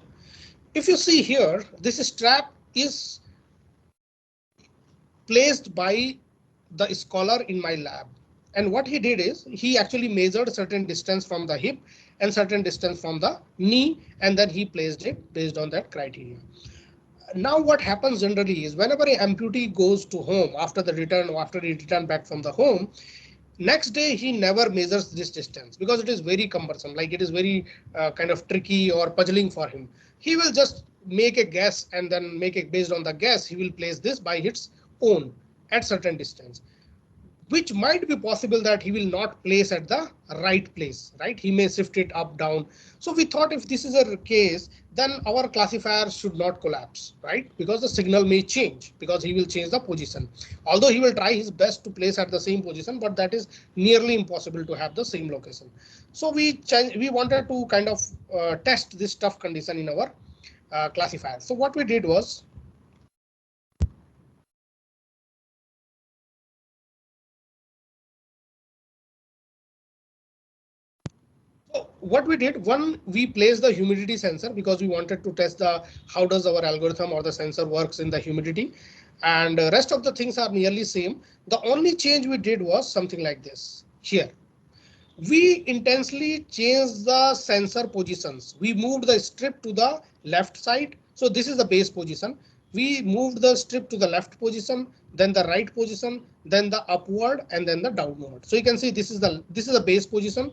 If you see here, this strap is placed by the scholar in my lab. And what he did is he actually measured certain distance from the hip and certain distance from the knee, and then he placed it based on that criteria. Now what happens generally is whenever an amputee goes to home after the return, or after he returned back from the home, next day he never measures this distance because it is very cumbersome, like it is very kind of tricky or puzzling for him. He will just make a guess, and then make it based on the guess, he will place this by its own at certain distance, which might be possible that he will not place at the right place, right? He may shift it up, down. So we thought if this is a case, then our classifier should not collapse, right? Because the signal may change because he will change the position. Although he will try his best to place at the same position, but that is nearly impossible to have the same location. So we wanted to kind of test this tough condition in our classifier. So what we did was, so what we did, one, we placed the humidity sensor because we wanted to test the how does our algorithm or the sensor works in the humidity, and rest of the things are nearly same. The only change we did was something like this here. We intensely changed the sensor positions. We moved the strip to the left side. So this is the base position. We moved the strip to the left position, then the right position, then the upward, and then the downward. So you can see this is the base position.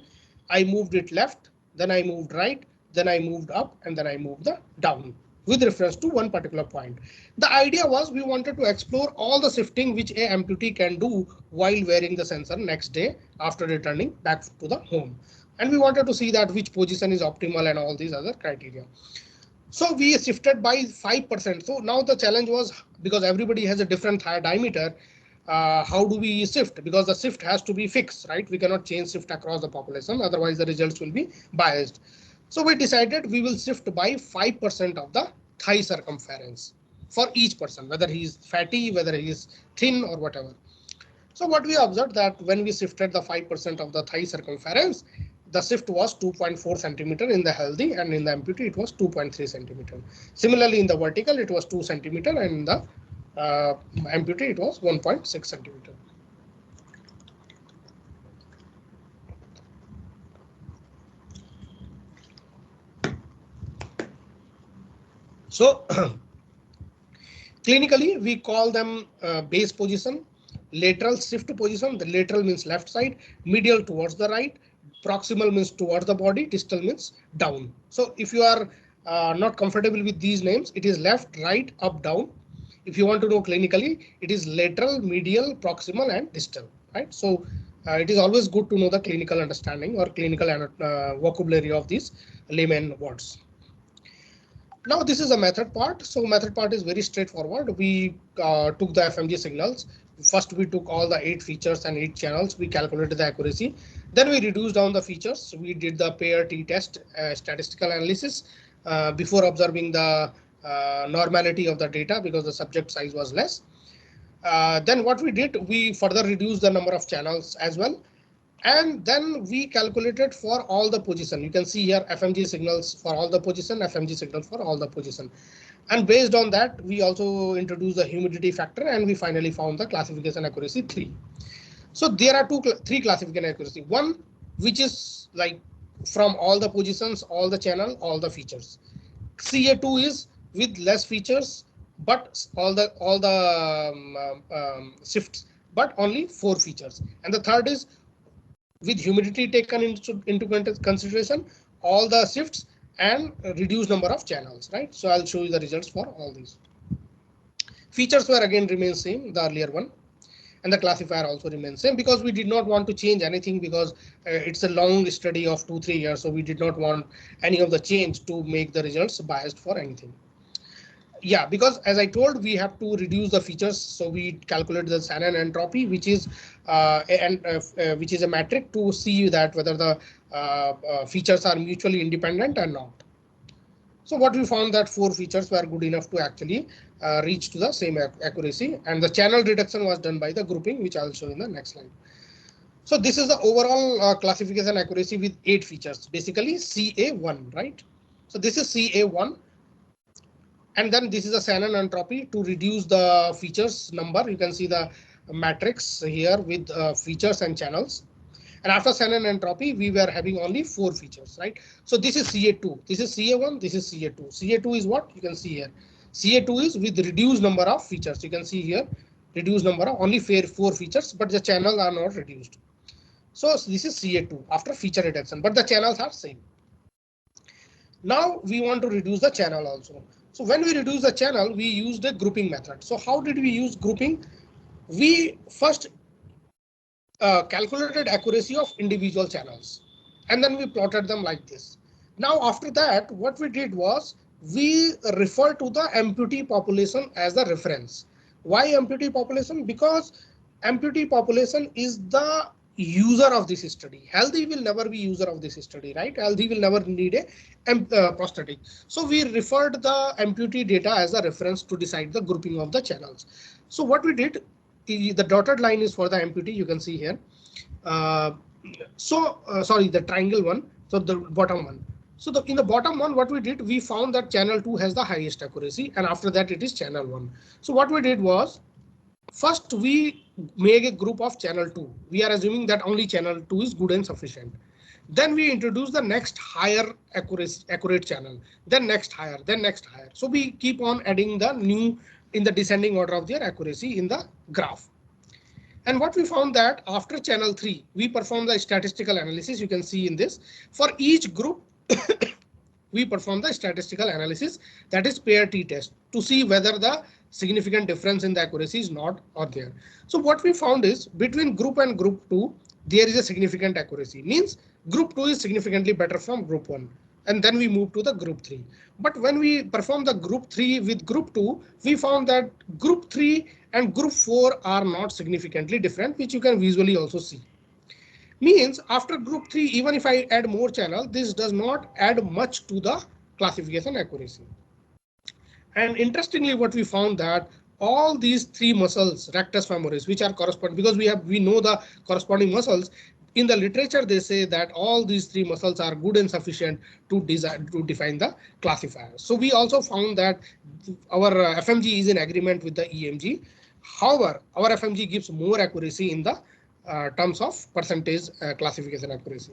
I moved it left, then I moved right, then I moved up, and then I moved the down with reference to one particular point. The idea was we wanted to explore all the shifting which a amputee can do while wearing the sensor next day after returning back to the home. And we wanted to see that which position is optimal and all these other criteria. So we shifted by 5%. So now the challenge was, because everybody has a different tire diameter, how do we shift? Because the shift has to be fixed, right? We cannot change shift across the population, otherwise the results will be biased. So we decided we will shift by 5% of the thigh circumference for each person, whether he is fatty, whether he is thin or whatever. So what we observed that when we shifted the 5% of the thigh circumference, the shift was 2.4 centimeter in the healthy, and in the amputee it was 2.3 centimeter. Similarly, in the vertical it was 2 centimeter, and in the amputee it was 1.6 centimeter. So clinically we call them base position, lateral shift position. The lateral means left side, medial towards the right, proximal means towards the body, distal means down. So if you are not comfortable with these names, it is left, right, up, down. If you want to know clinically, it is lateral, medial, proximal, and distal, right? So it is always good to know the clinical understanding or clinical vocabulary of these layman words. Now this is a method part. So method part is very straightforward. We took the FMG signals. First, we took all the 8 features and 8 channels. We calculated the accuracy. Then we reduced down the features. We did the pair t-test statistical analysis before observing the normality of the data because the subject size was less. Then what we did, we further reduced the number of channels as well. And then we calculated for all the position. You can see here FMG signals for all the position, FMG signal for all the position. And based on that, we also introduced the humidity factor, and we finally found the classification accuracy 3. So there are 3 classification accuracy. One, which is like from all the positions, all the channel, all the features. CA2 is with less features, but all the shifts, but only 4 features. And the third is with humidity taken into consideration, all the shifts and reduced number of channels, right? So I'll show you the results for all these. Features were again remain same, the earlier one, and the classifier also remains same because we did not want to change anything because it's a long study of 2-3 years. So we did not want any of the change to make the results biased for anything. Yeah, because as I told, we have to reduce the features. So we calculate the Shannon entropy, which is a metric to see that whether the features are mutually independent or not. So what we found that 4 features were good enough to actually reach to the same accuracy, and the channel reduction was done by the grouping, which I'll show in the next slide. So this is the overall classification accuracy with 8 features, basically CA1, right? So this is CA1. And then this is a Shannon entropy to reduce the features number. You can see the matrix here with features and channels. And after Shannon entropy, we were having only 4 features, right? So this is CA2, this is CA1, this is CA2. CA2 is what you can see here. CA2 is with reduced number of features. You can see here, reduced number of only 4 features, but the channels are not reduced. So this is CA2 after feature reduction, but the channels are same. Now we want to reduce the channel also. So when we reduce the channel, we used a grouping method. So how did we use grouping? We first calculated accuracy of individual channels, and then we plotted them like this. Now after that, what we did was we refer to the amputee population as the reference. Why amputee population? Because amputee population is the user of this study. Healthy will never be user of this study, right? Healthy will never need a prosthetic. So we referred the amputee data as a reference to decide the grouping of the channels. So what we did, the dotted line is for the amputee, you can see here. Sorry, the triangle one. So the bottom one. So in the bottom one, what we did, we found that channel 2 has the highest accuracy, and after that it is channel 1. So what we did was, first we make a group of channel 2. We are assuming that only channel 2 is good and sufficient. Then we introduce the next higher accurate channel, then next higher, then next higher. So we keep on adding the new in the descending order of their accuracy in the graph. And what we found that after channel 3, we perform the statistical analysis. You can see in this, for each group, we perform the statistical analysis, that is pair t-test, to see whether the significant difference in the accuracy is not or there. So what we found is between group and group 2, there is a significant accuracy, means group 2 is significantly better from group 1. And then we move to the group 3. But when we perform the group 3 with group 2, we found that group 3 and group 4 are not significantly different, which you can visually also see. Means after group 3, even if I add more channel, this does not add much to the classification accuracy. And interestingly, what we found that all these three muscles, rectus femoris, which are corresponding, because we know the corresponding muscles. In the literature, they say that all these three muscles are good and sufficient to define the classifier. So we also found that our FMG is in agreement with the EMG. However, our FMG gives more accuracy in the terms of percentage classification accuracy.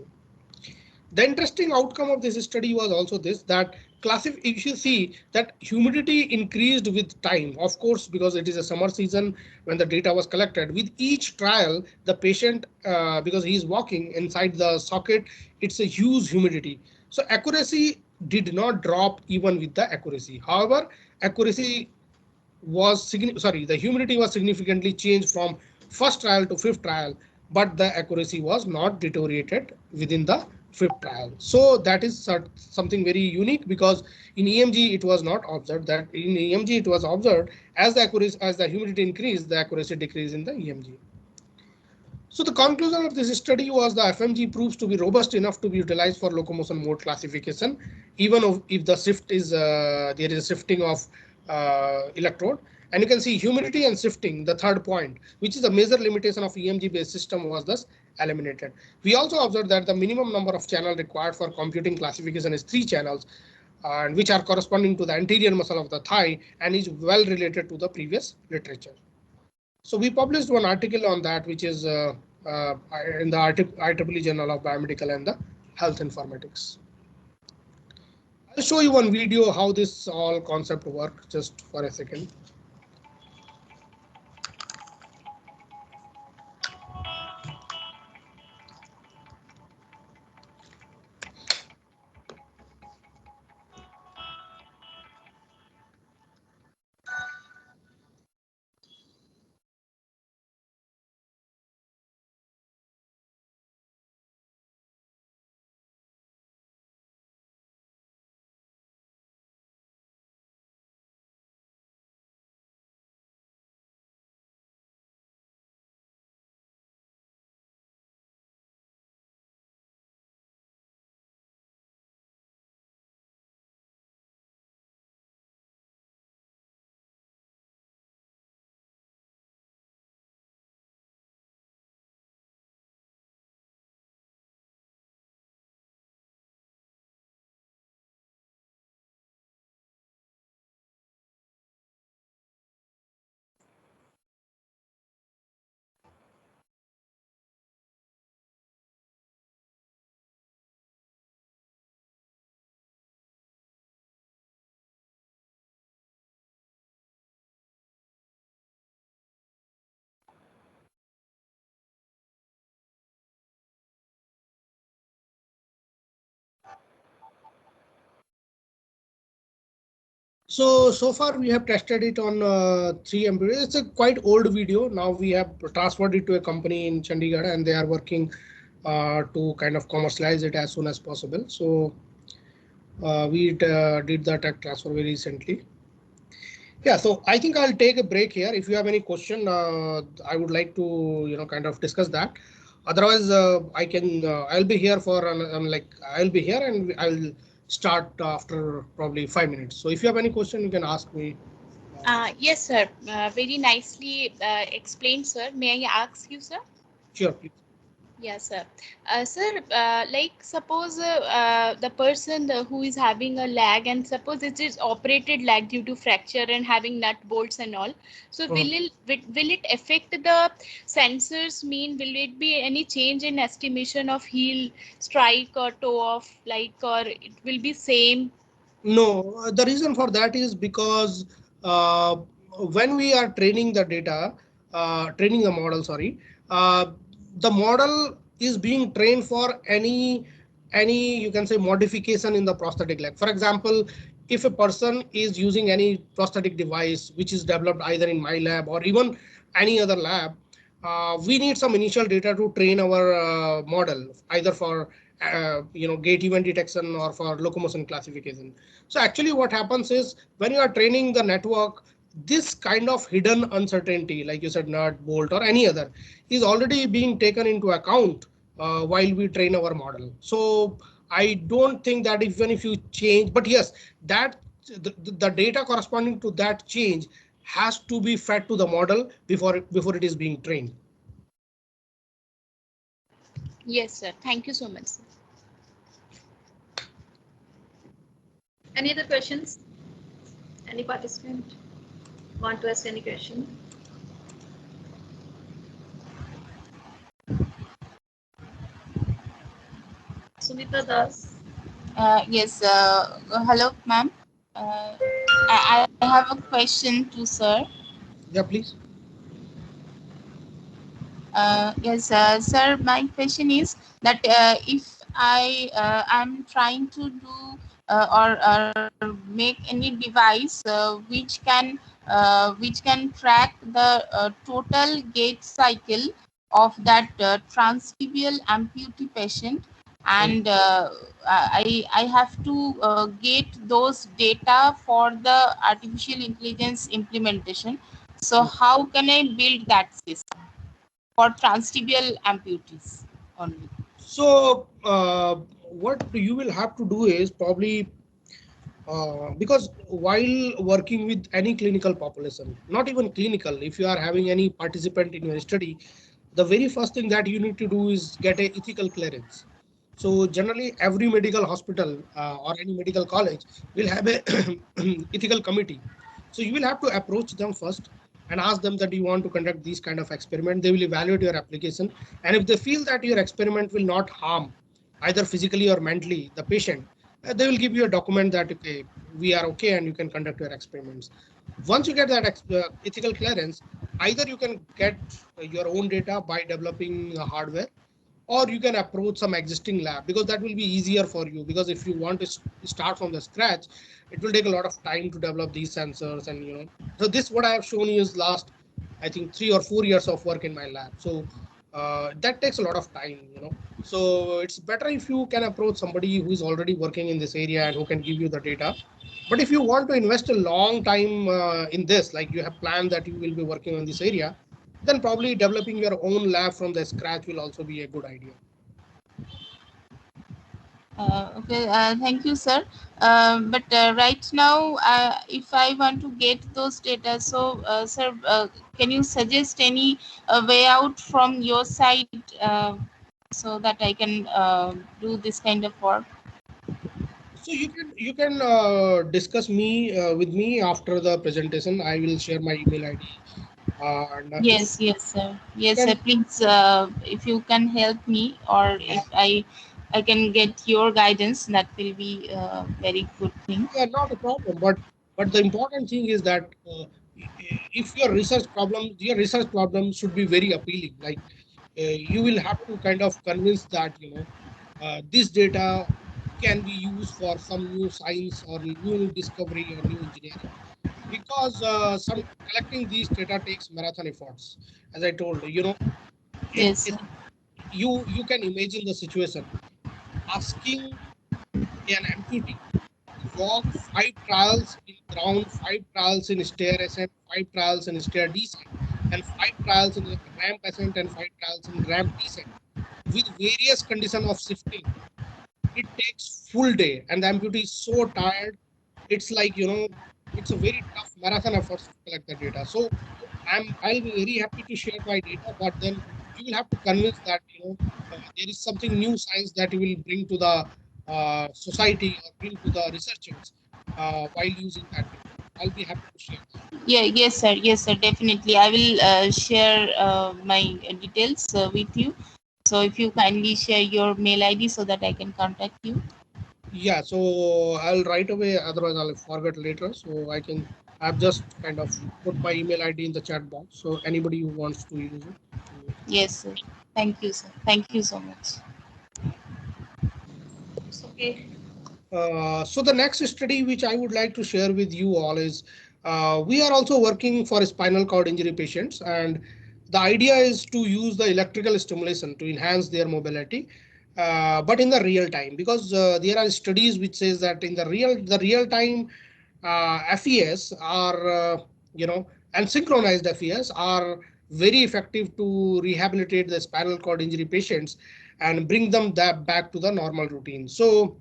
The interesting outcome of this study was also this, that if you see that humidity increased with time, of course, because it is a summer season when the data was collected. With each trial, the patient, because he is walking inside the socket, it's a huge humidity. So accuracy did not drop even with the accuracy. However, accuracy was the humidity was significantly changed from first trial to fifth trial, but the accuracy was not deteriorated within the fifth trial. So that is something very unique, because in EMG it was not observed. That in EMG it was observed as the humidity increased, the accuracy decreased in the EMG. So the conclusion of this study was the FMG proves to be robust enough to be utilized for locomotion mode classification, even if the shift is there is a shifting of electrode. And you can see humidity and shifting, the third point, which is a major limitation of EMG based system, was thus eliminated. We also observed that the minimum number of channels required for computing classification is 3 channels, and which are corresponding to the anterior muscle of the thigh and is well related to the previous literature. So we published one article on that, which is in the IEEE Journal of Biomedical and the Health Informatics. I'll show you one video how this all concept works, just for a second. So far we have tested it on 3 MBA. It's a quite old video. Now we have transferred it to a company in Chandigarh, and they are working to kind of commercialize it as soon as possible. So we did the tech transfer very recently. Yeah, so I think I'll take a break here. If you have any question, I would like to kind of discuss that. Otherwise, I'll be here for I'll be here and I'll start after probably 5 minutes. So if you have any question, you can ask me. Yes, sir. Very nicely explained, sir. May I ask you, sir? Sure, please. Yes, sir. Sir, like suppose the person who is having a lag, and suppose it is operated lag due to fracture and having nut bolts and all. So will it affect the sensors? Mean will it be any change in estimation of heel strike or toe off, like, or it will be same? No, the reason for that is because uh, when we are training the data, training the model, sorry, the model is being trained for any you can say modification in the prosthetic leg. For example, if a person is using any prosthetic device which is developed either in my lab or even any other lab, we need some initial data to train our model either for gait event detection or for locomotion classification. So actually what happens is when you are training the network, this kind of hidden uncertainty, like you said, nut, bolt, or any other, is already being taken into account while we train our model. So I don't think that even if you change, but yes, that the data corresponding to that change has to be fed to the model before it is being trained. Yes, sir. Thank you so much, sir. Any other questions? Any participant want to ask any question? Sumita Das. Yes. Hello, ma'am. I have a question to sir. Yeah, please. Yes, sir. My question is that if I'm trying to do or make any device which can track the total gait cycle of that transtibial amputee patient, and I have to get those data for the artificial intelligence implementation. So how can I build that system for transtibial amputees only? So what you will have to do is probably because while working with any clinical population, not even clinical, if you are having any participant in your study, the very first thing that you need to do is get a ethical clearance. So generally, every medical hospital or any medical college will have a ethical committee. So you will have to approach them first and ask them that you want to conduct these kind of experiment. They will evaluate your application, and if they feel that your experiment will not harm either physically or mentally the patient, they will give you a document that okay, we are okay and you can conduct your experiments. Once you get that ethical clearance, either you can get your own data by developing hardware, or you can approach some existing lab, because that will be easier for you, because if you want to start from the scratch, it will take a lot of time to develop these sensors. And so this what I have shown you is last, I think, 3 or 4 years of work in my lab. So that takes a lot of time. So it's better if you can approach somebody who is already working in this area and who can give you the data. But if you want to invest a long time in this, like you have planned that you will be working on this area, then probably developing your own lab from the scratch will also be a good idea. Okay, thank you, sir. But right now, if I want to get those data, so sir, can you suggest any way out from your side so that I can do this kind of work? So you can discuss me with me after the presentation. I will share my email ID, and if Yes, yes, sir. you Yes, sir. can, Please, if you can help me, or if I can get your guidance, that will be a very good thing. yeah, not a problem. But the important thing is that if your research problem should be very appealing. Like you will have to kind of convince that this data can be used for some new science or new discovery or new engineering, because some collecting these data takes marathon efforts. As I told Yes, it sir. you can imagine the situation, asking an amputee to walk 5 trials in ground, 5 trials in stair ascent, 5 trials in stair descent, and 5 trials in ramp ascent, and 5 trials in ramp descent with various condition of shifting. It takes full day, and the amputee is so tired. It's like it's a very tough marathon effort to collect the data. So I'll be very happy to share my data, but then you will have to convince that there is something new science that you will bring to the society or bring to the researchers while using that method. I'll be happy to share that. Yeah, yes, sir, definitely. I will share my details with you. So if you kindly share your mail ID so that I can contact you. Yeah, so I'll right away, otherwise I'll forget later. So I've just kind of put my email ID in the chat box. So anybody who wants to use it. Yes, sir. Thank you, sir. Thank you so much. It's okay. So the next study which I would like to share with you all is we are also working for spinal cord injury patients, and the idea is to use the electrical stimulation to enhance their mobility, but in the real time, because there are studies which says that in the real time FES are and synchronized FES are very effective to rehabilitate the spinal cord injury patients and bring them back to the normal routine. So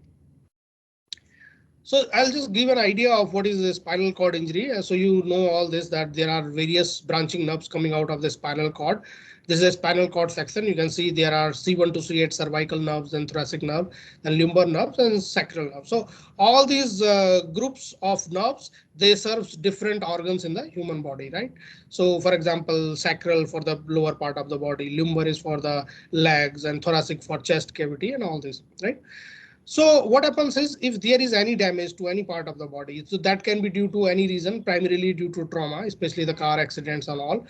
I'll just give an idea of what is the spinal cord injury. So you know all this, that there are various branching nerves coming out of the spinal cord. This is a spinal cord section. You can see there are C1 to C8 cervical nerves and thoracic nerve, and lumbar nerves and sacral nerves. So all these groups of nerves, they serve different organs in the human body, right? So for example, sacral for the lower part of the body, lumbar is for the legs, and thoracic for chest cavity and all this, right? So what happens is if there is any damage to any part of the body, so that can be due to any reason, primarily due to trauma, especially the car accidents and all.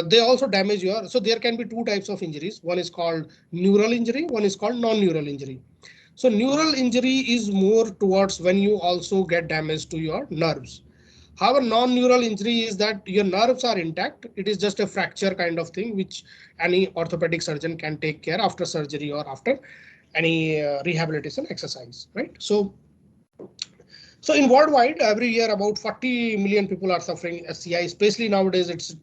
They also damage your, so there can be two types of injuries. One is called neural injury, one is called non-neural injury. So neural injury is more towards when you also get damage to your nerves. However, non-neural injury is that your nerves are intact. It is just a fracture kind of thing, which any orthopedic surgeon can take care after surgery or after any rehabilitation exercise, right? So in worldwide, every year about 40 million people are suffering SCI, especially nowadays. It's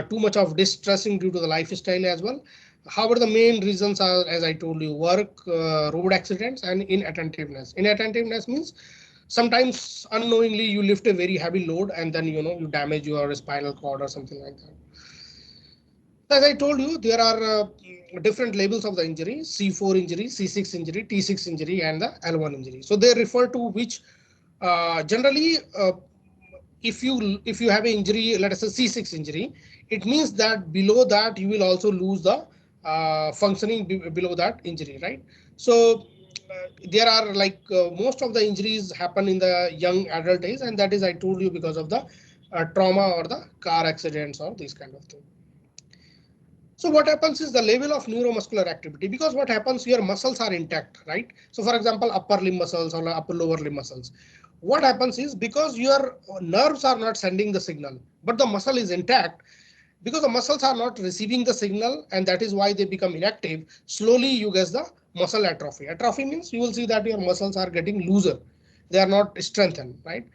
too much of distressing due to the lifestyle as well. However, the main reasons are, as I told you, work, road accidents, and inattentiveness. Inattentiveness means sometimes unknowingly you lift a very heavy load and then you damage your spinal cord or something like that. As I told you, there are different labels of the injury: C4 injury, C6 injury, T6 injury, and the L1 injury. So they refer to which generally if you have an injury, let us say C6 injury, it means that below that you will also lose the functioning below that injury, right? So there are like most of the injuries happen in the young adult age, and that is, I told you, because of the trauma or the car accidents or these kind of things. So what happens is the level of neuromuscular activity, because what happens, your muscles are intact, right? So for example, upper limb muscles or upper lower limb muscles. What happens is, because your nerves are not sending the signal, but the muscle is intact, because the muscles are not receiving the signal, and that is why they become inactive. Slowly you get the muscle atrophy. Atrophy means you will see that your muscles are getting looser. They are not strengthened, right?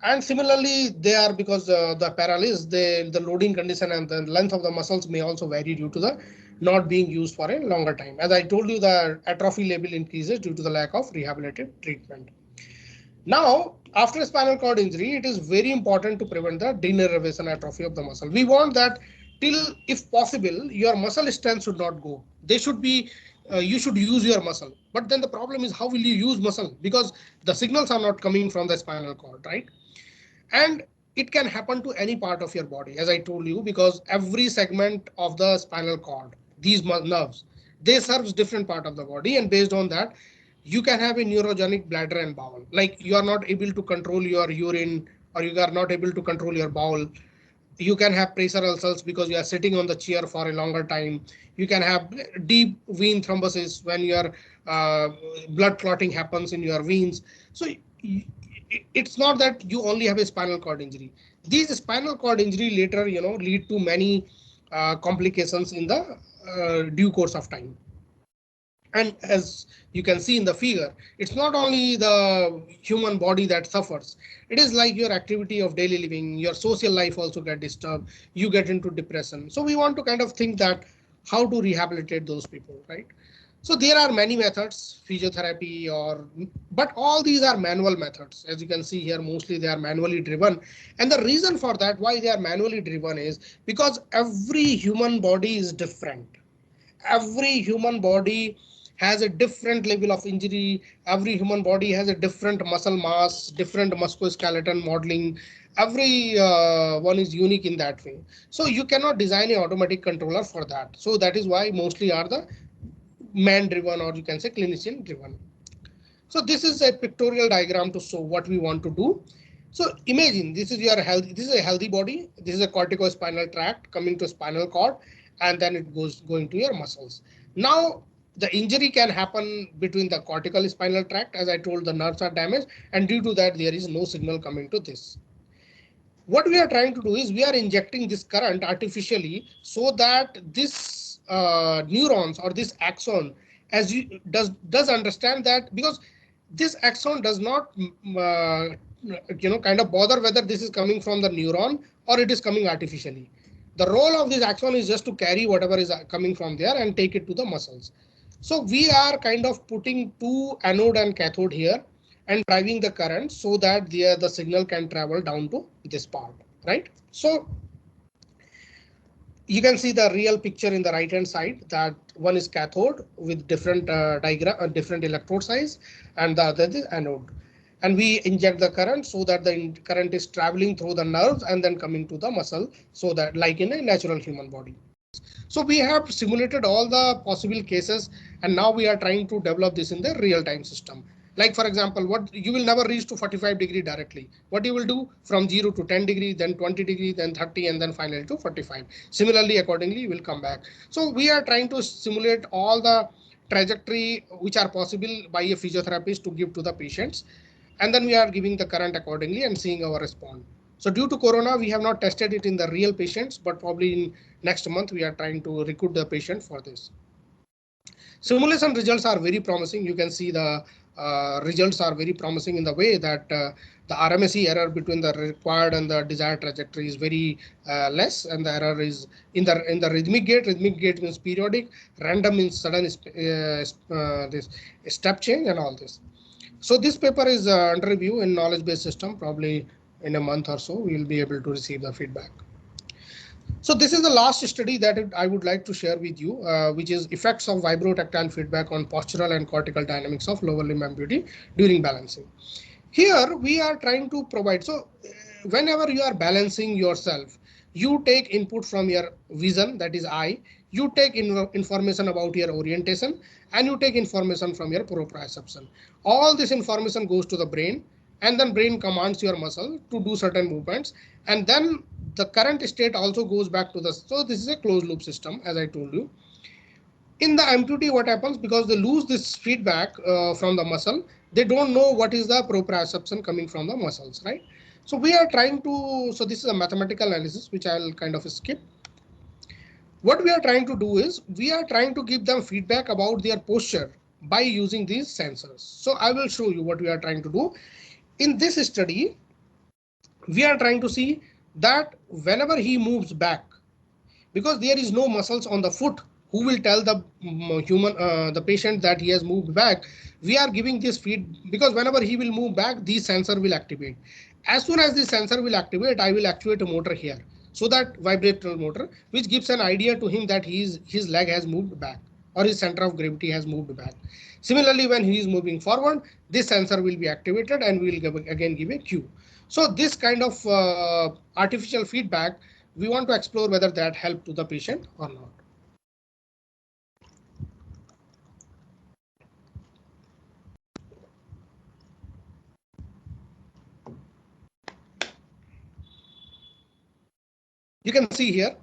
And similarly, they are, because the paralysis, the loading condition and the length of the muscles may also vary due to the not being used for a longer time. As I told you, the atrophy level increases due to the lack of rehabilitative treatment. Now, after spinal cord injury, it is very important to prevent the denervation atrophy of the muscle. We want that till, if possible, your muscle strength should not go. They should be, you should use your muscle. But then the problem is, how will you use muscle? Because the signals are not coming from the spinal cord, right? And it can happen to any part of your body, as I told you, because every segment of the spinal cord, these nerves, they serves different part of the body, and based on that, you can have a neurogenic bladder and bowel. Like you are not able to control your urine, or you are not able to control your bowel. You can have pressure ulcers because you are sitting on the chair for a longer time. You can have deep vein thrombosis when your blood clotting happens in your veins. So it's not that you only have a spinal cord injury. These spinal cord injury later, lead to many complications in the due course of time. And as you can see in the figure, it's not only the human body that suffers. It is like your activity of daily living, your social life also get disturbed. You get into depression. So we want to kind of think that how to rehabilitate those people, right? So there are many methods, physiotherapy but all these are manual methods. As you can see here, mostly they are manually driven. And the reason for that, why they are manually driven, is because every human body is different. Every human body has a different level of injury. Every human body has a different muscle mass, different musculoskeletal modeling. Every one is unique in that way. So you cannot design an automatic controller for that. So that is why mostly are the man driven, or you can say clinician driven. So this is a pictorial diagram to show what we want to do. So imagine this is your healthy, this is a healthy body. This is a corticospinal tract coming to spinal cord, and then it goes going to your muscles. Now the injury can happen between the cortical spinal tract. As I told, the nerves are damaged, and due to that there is no signal coming to this. What we are trying to do is we are injecting this current artificially so that this neurons or this axon does understand that, because this axon does not kind of bother whether this is coming from the neuron or it is coming artificially. The role of this axon is just to carry whatever is coming from there and take it to the muscles. So we are kind of putting two anode and cathode here and driving the current so that the signal can travel down to this part, right? So you can see the real picture in the right hand side, that one is cathode with different different electrode size, and the other is anode. And we inject the current so that the current is traveling through the nerves and then coming to the muscle, so that like in a natural human body. So we have simulated all the possible cases, and now we are trying to develop this in the real-time system. Like for example, what you will never reach to 45° directly. What you will do from 0 to 10 degrees, then 20 degrees, then 30, and then finally to 45. Similarly, accordingly, you will come back. So we are trying to simulate all the trajectory which are possible by a physiotherapist to give to the patients. And then we are giving the current accordingly and seeing our response. So due to Corona, we have not tested it in the real patients, but probably in next month, we are trying to recruit the patient for this. Simulation results are very promising. You can see the results are very promising in the way that the RMSE error between the required and the desired trajectory is very less, and the error is in the rhythmic gait. Rhythmic gait means periodic, random means sudden this step change and all this. So this paper is under review in knowledge-based system. Probably in a month or so, we will be able to receive the feedback. So this is the last study that I would like to share with you, which is effects of vibrotactile feedback on postural and cortical dynamics of lower limb amputee during balancing. Here we are trying to provide, so whenever you are balancing yourself, you take input from your vision, that is eye, you take information about your orientation, and you take information from your proprioception. All this information goes to the brain, and then brain commands your muscle to do certain movements, and then the current state also goes back to the, so this is a closed loop system, as I told you. In the amputee, what happens, because they lose this feedback from the muscle, they don't know what is the proprioception coming from the muscles, right? So we are trying to, so this is a mathematical analysis, which I'll kind of skip. What we are trying to do is we are trying to give them feedback about their posture by using these sensors. So I will show you what we are trying to do. In this study, we are trying to see that whenever he moves back, because there is no muscles on the foot who will tell the the patient that he has moved back, we are giving this feed, because whenever he will move back, the sensor will activate. As soon as the sensor will activate, I will actuate a motor here. So that vibrational motor, which gives an idea to him that his leg has moved back, or his center of gravity has moved back. Similarly, when he is moving forward, this sensor will be activated and we will again give a cue. So this kind of artificial feedback, we want to explore whether that helped to the patient or not. You can see here,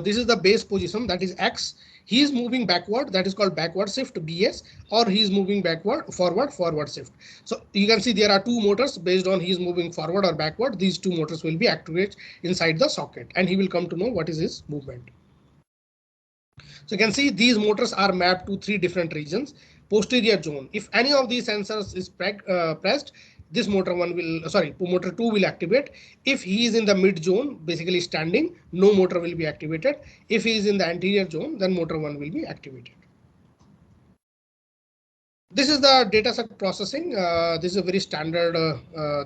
this is the base position, that is X. He is moving backward, that is called backward shift, BS, or he is moving forward shift. So you can see there are two motors based on he is moving forward or backward. These two motors will be activated inside the socket, and he will come to know what is his movement. So you can see these motors are mapped to 3 different regions. Posterior zone, if any of these sensors is pressed, this motor 2 will activate. If he is in the mid zone, basically standing, no motor will be activated. If he is in the anterior zone, then motor 1 will be activated. This is the dataset processing. This is a very standard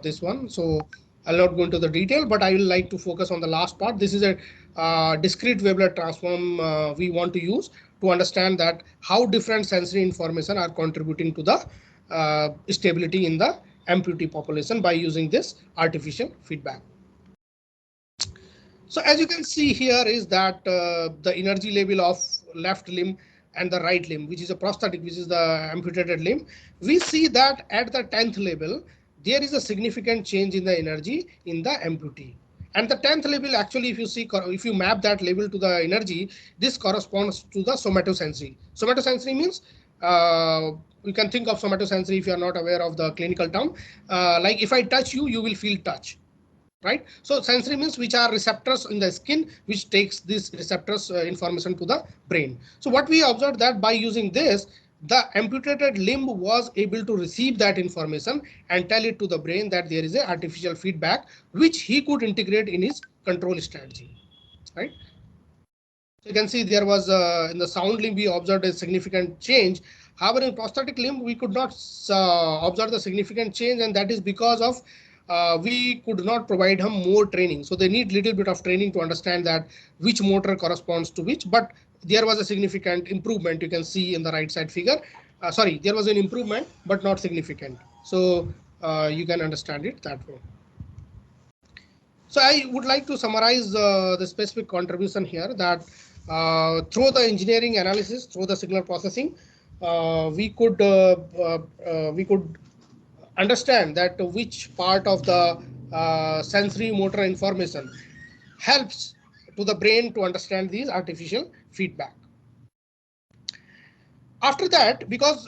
this one. So I'll not go into the detail, but I will like to focus on the last part. This is a discrete wavelet transform we want to use to understand that how different sensory information are contributing to the stability in the amputee population by using this artificial feedback. So as you can see here is that the energy level of left limb and the right limb, which is a prosthetic, which is the amputated limb, we see that at the 10th level, there is a significant change in the energy in the amputee. And the 10th level, actually, if you map that level to the energy, this corresponds to the somatosensory. Somatosensory means you can think of somatosensory if you are not aware of the clinical term. Like if I touch you, you will feel touch. Right. So sensory means which are receptors in the skin, which takes these receptors information to the brain. So what we observed that by using this, the amputated limb was able to receive that information and tell it to the brain that there is a artificial feedback, which he could integrate in his control strategy. Right. So you can see there was in the sound limb, we observed a significant change. However, in prosthetic limb, we could not observe the significant change, and that is because of we could not provide him more training. So they need little bit of training to understand that which motor corresponds to which. But there was a significant improvement. You can see in the right side figure. Sorry, there was an improvement, but not significant. So you can understand it that way. So I would like to summarize the specific contribution here that through the engineering analysis, through the signal processing, we could understand that which part of the sensory motor information helps to the brain to understand these artificial feedback. After that, because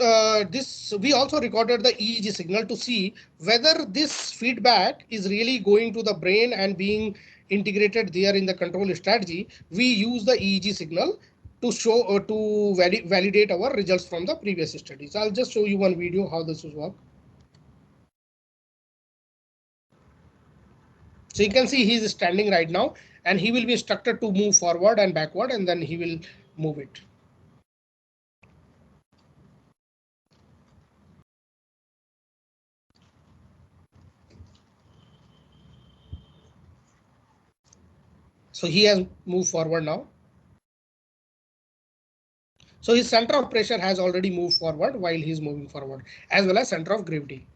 this we also recorded the EEG signal to see whether this feedback is really going to the brain and being integrated there in the control strategy. We use the EEG signal to show to validate our results from the previous studies. I'll just show you one video how this will work. So you can see he is standing right now and he will be instructed to move forward and backward, and then he will move it. So he has moved forward now. So his center of pressure has already moved forward while he is moving forward, as well as center of gravity.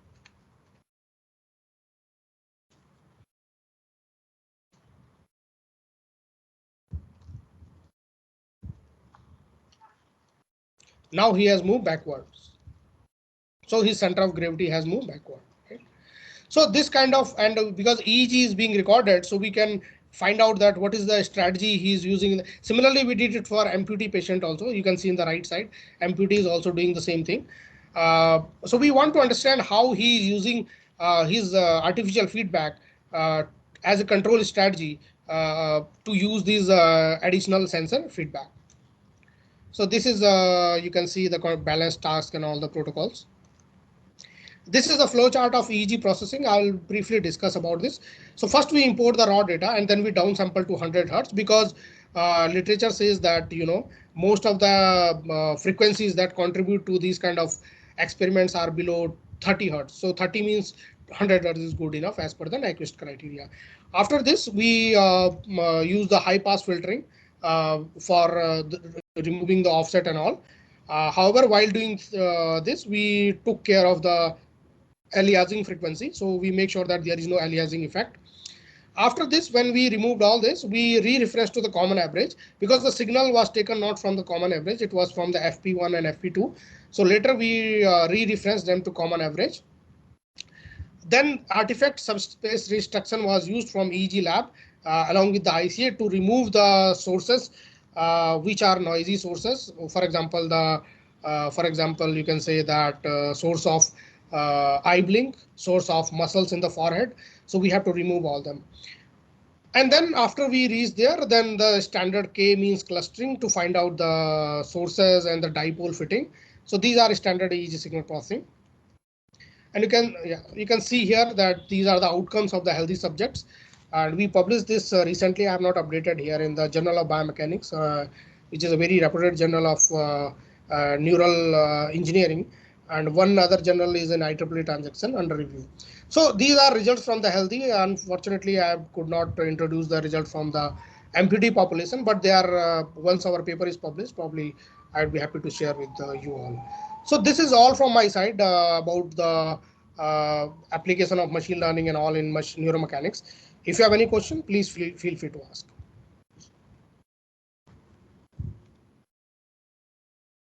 Now he has moved backwards. So his center of gravity has moved backward. Right? So this kind of, and because EEG is being recorded, so we can find out that what is the strategy he is using. Similarly, we did it for amputee patient also. You can see in the right side, amputee is also doing the same thing. So we want to understand how he is using his artificial feedback as a control strategy to use these additional sensor feedback. So this is you can see the balance task and all the protocols. This is a flowchart of EEG processing. I'll briefly discuss about this. So first we import the raw data and then we downsample to 100 hertz because literature says that most of the frequencies that contribute to these kind of experiments are below 30 hertz. So 30 means 100 hertz is good enough as per the Nyquist criteria. After this, we use the high pass filtering for removing the offset and all. However, while doing this, we took care of the aliasing frequency. So we make sure that there is no aliasing effect. After this, when we removed all this, we re-refreshed to the common average because the signal was taken not from the common average, it was from the FP1 and FP2. So later we re-refreshed them to common average. Then artifact subspace restriction was used from EEG lab along with the ICA to remove the sources which are noisy sources. For example, you can say that source of eye blink, source of muscles in the forehead. So we have to remove all them. And then after we reach there, then the standard K means clustering to find out the sources and the dipole fitting. So these are standard EEG signal processing. And you can see here that these are the outcomes of the healthy subjects. And we published this recently. I have not updated here in the Journal of Biomechanics, which is a very reputed journal of neural engineering. and one other journal is an IEEE transaction under review. So these are results from the healthy. Unfortunately, I could not introduce the result from the amputee population, but they are once our paper is published, probably I'd be happy to share with you all. So this is all from my side about the application of machine learning and all in neuromechanics. If you have any question, please feel free to ask.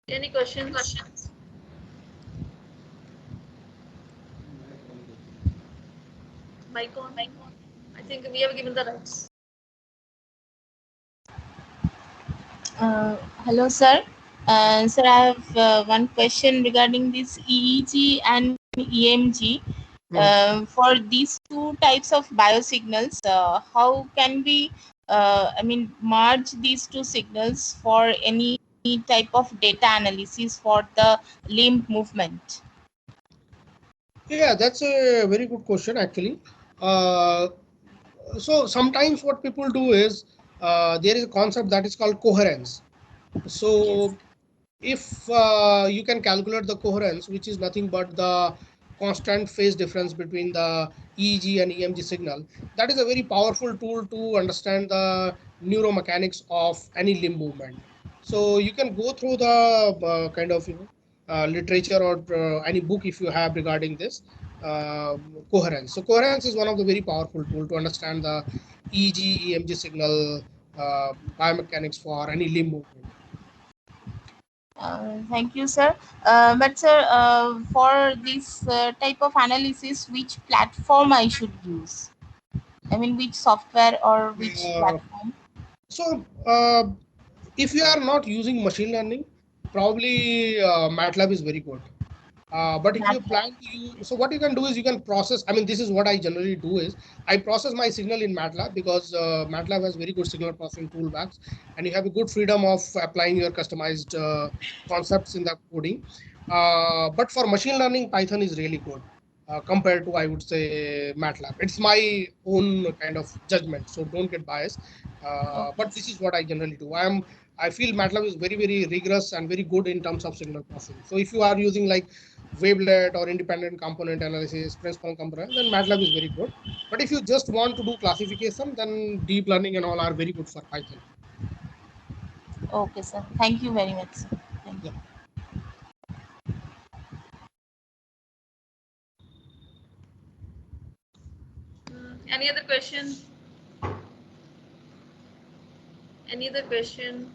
Any questions? Mic on. I think we have given the rights. Hello, sir. Sir, I have one question regarding this EEG and EMG. For these two types of biosignals, how can we, merge these two signals for any type of data analysis for the limb movement? Yeah, that's a very good question actually. So sometimes what people do is there is a concept that is called coherence. So if you can calculate the coherence, which is nothing but the constant phase difference between the EEG and EMG signal, that is a very powerful tool to understand the neuromechanics of any limb movement. So you can go through the kind of literature or any book if you have regarding this coherence. So coherence is one of the very powerful tool to understand the EEG, EMG signal biomechanics for any limb movement. Thank you, sir. But sir, for this type of analysis, which platform I should use? I mean, which software or which platform? So if you are not using machine learning, probably MATLAB is very good. But if you plan to use, so what you can do is you can process. I mean, this is what I generally do is I process my signal in MATLAB because MATLAB has very good signal processing toolbox, and you have a good freedom of applying your customized concepts in the coding. But for machine learning, Python is really good compared to, I would say, MATLAB. It's my own kind of judgment, so don't get biased. But this is what I generally do. I feel MATLAB is very, very rigorous and very good in terms of signal processing. So if you are using like wavelet or independent component analysis, principal component, then MATLAB is very good. But if you just want to do classification, then deep learning and all are very good for Python. Okay, sir. Thank you very much, sir. Thank you. Any other question? Any other question?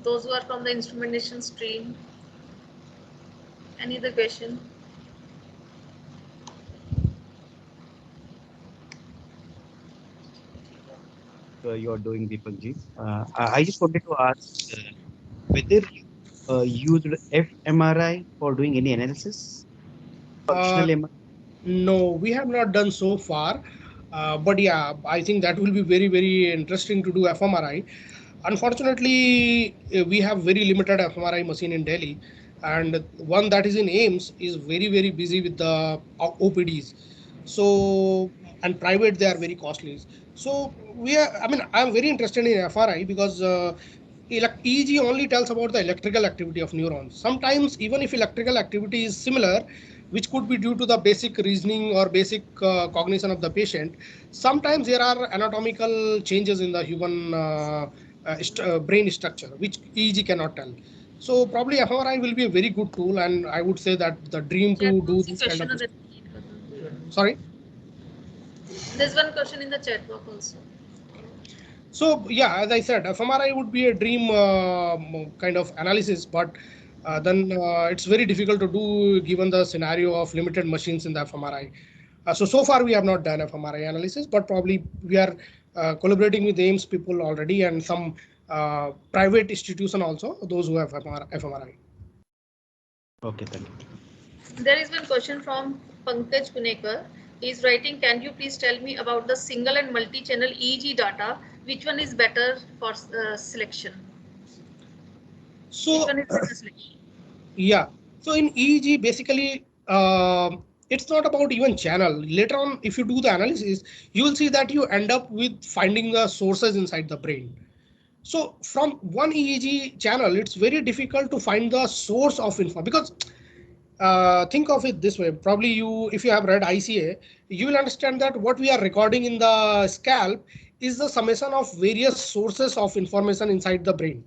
Those who are from the instrumentation stream. Any other question? You're doing, Deepakji. I just wanted to ask whether you used fMRI for doing any analysis? Functional MRI? No, we have not done so far. But yeah, I think that will be very, very interesting to do fMRI. Unfortunately, we have very limited fMRI machine in Delhi, and one that is in AIIMS is very, very busy with the OPDs. So, and private, they are very costly. So I'm very interested in FRI because EEG only tells about the electrical activity of neurons. Sometimes, even if electrical activity is similar, which could be due to the basic reasoning or basic cognition of the patient, sometimes there are anatomical changes in the human brain structure, which EEG cannot tell. So probably fMRI will be a very good tool, and I would say that the dream to do this kind of. Sorry. There's one question in the chat box also. So yeah, as I said, fMRI would be a dream kind of analysis, but then it's very difficult to do given the scenario of limited machines in the fMRI. So far we have not done fMRI analysis, but probably we are collaborating with AIIMS people already and some private institution also, those who have fMRI. Okay, thank you. There is one question from Pankaj Punekar. He is writing, can you please tell me about the single and multi-channel EEG data? Which one is better for selection? So, which one is better selection? Yeah, so in EEG, basically, it's not about even channel. Later on, if you do the analysis, you will see that you end up with finding the sources inside the brain. So from one EEG channel, it's very difficult to find the source of info because think of it this way. Probably if you have read ICA, you will understand that what we are recording in the scalp is the summation of various sources of information inside the brain.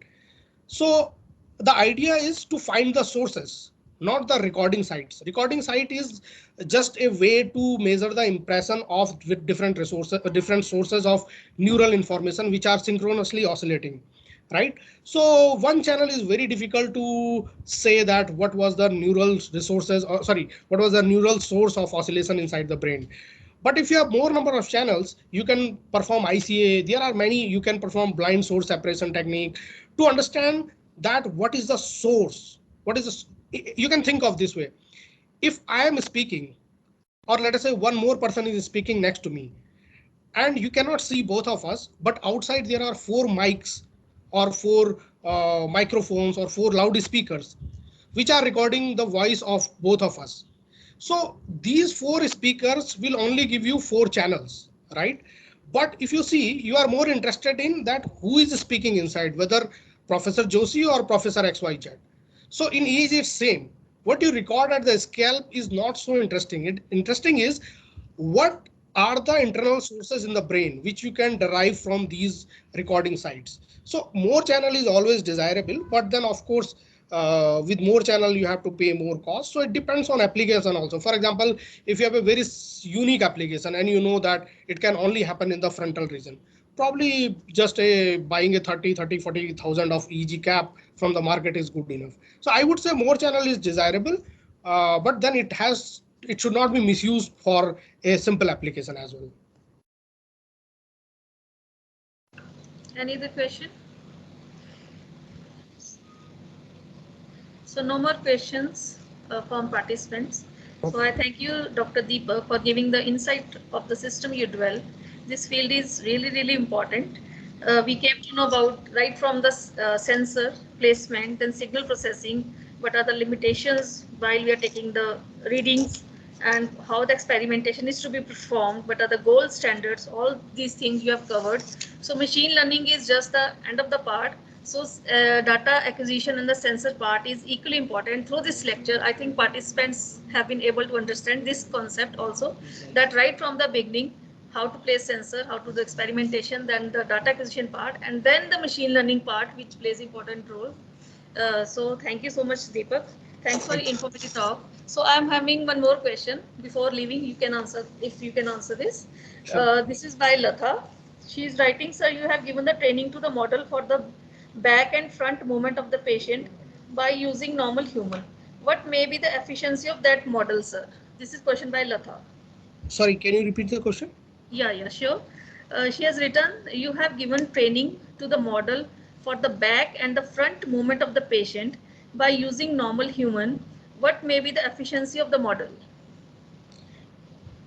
So the idea is to find the sources, not the recording sites. Recording site is just a way to measure the impression of with different resources, different sources of neural information which are synchronously oscillating, right? So one channel is very difficult to say that what was the neural resources, or sorry, what was the neural source of oscillation inside the brain. But if you have more number of channels, you can perform ICA. There are many, you can perform blind source separation technique to understand that what is the source. What is you can think of this way. If I am speaking, or let us say one more person is speaking next to me, and you cannot see both of us, but outside there are 4 mics or 4 microphones or 4 loudspeakers which are recording the voice of both of us. So these 4 speakers will only give you 4 channels, right? But if you see, you are more interested in that who is speaking inside, whether Professor Joshi or Professor XYZ. So in EEG it's same. What you record at the scalp is not so interesting. Interesting is what are the internal sources in the brain which you can derive from these recording sites. So more channel is always desirable, but then of course with more channel you have to pay more cost. So it depends on application also. For example, if you have a very unique application and you know that it can only happen in the frontal region, probably just buying a 30, 40,000 of EEG cap from the market is good enough. So I would say more channel is desirable, but then it should not be misused for a simple application as well. Any other question? So no more questions from participants. So I thank you, Dr. Deepak, for giving the insight of the system you developed. This field is really, really important. We came to know about right from the sensor placement, then signal processing, what are the limitations while we are taking the readings, and how the experimentation is to be performed, what are the gold standards, all these things you have covered. So machine learning is just the end of the part. So data acquisition and the sensor part is equally important. Through this lecture, I think participants have been able to understand this concept also, that right from the beginning, how to place sensor, how to do experimentation, then the data acquisition part, and then the machine learning part, which plays important role. So thank you so much, Deepak. Thanks for your informative talk. So I'm having one more question before leaving. You can answer if you can answer this. Sure. This is by Latha. She is writing, sir, you have given the training to the model for the back and front movement of the patient by using normal human. What may be the efficiency of that model, sir? This is question by Latha. Sorry, can you repeat the question? Yeah, sure. She has written, you have given training to the model for the back and the front movement of the patient by using normal human. What may be the efficiency of the model?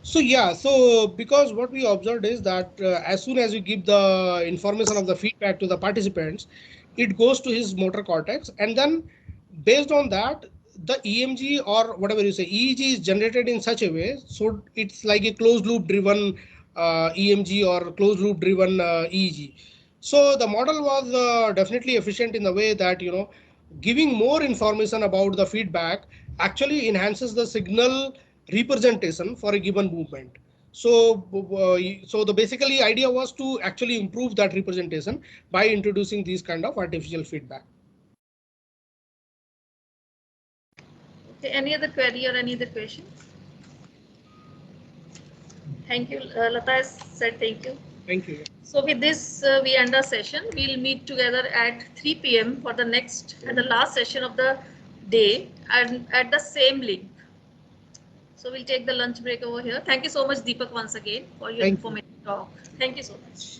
So yeah, so because what we observed is that as soon as you give the information of the feedback to the participants, it goes to his motor cortex, and then based on that, the EMG or whatever you say, EEG is generated in such a way, so it's like a closed loop driven EMG or closed loop driven EEG. So the model was definitely efficient in the way that, you know, giving more information about the feedback actually enhances the signal representation for a given movement. So, so the basically idea was to actually improve that representation by introducing these kind of artificial feedback. Okay, any other query or any other question? Thank you. Lata has said thank you. Thank you. So with this, we end our session. We'll meet together at 3 p.m. for the next and the last session of the day, and at the same link. So we'll take the lunch break over here. Thank you so much, Deepak, once again for your informative talk. Thank you so much.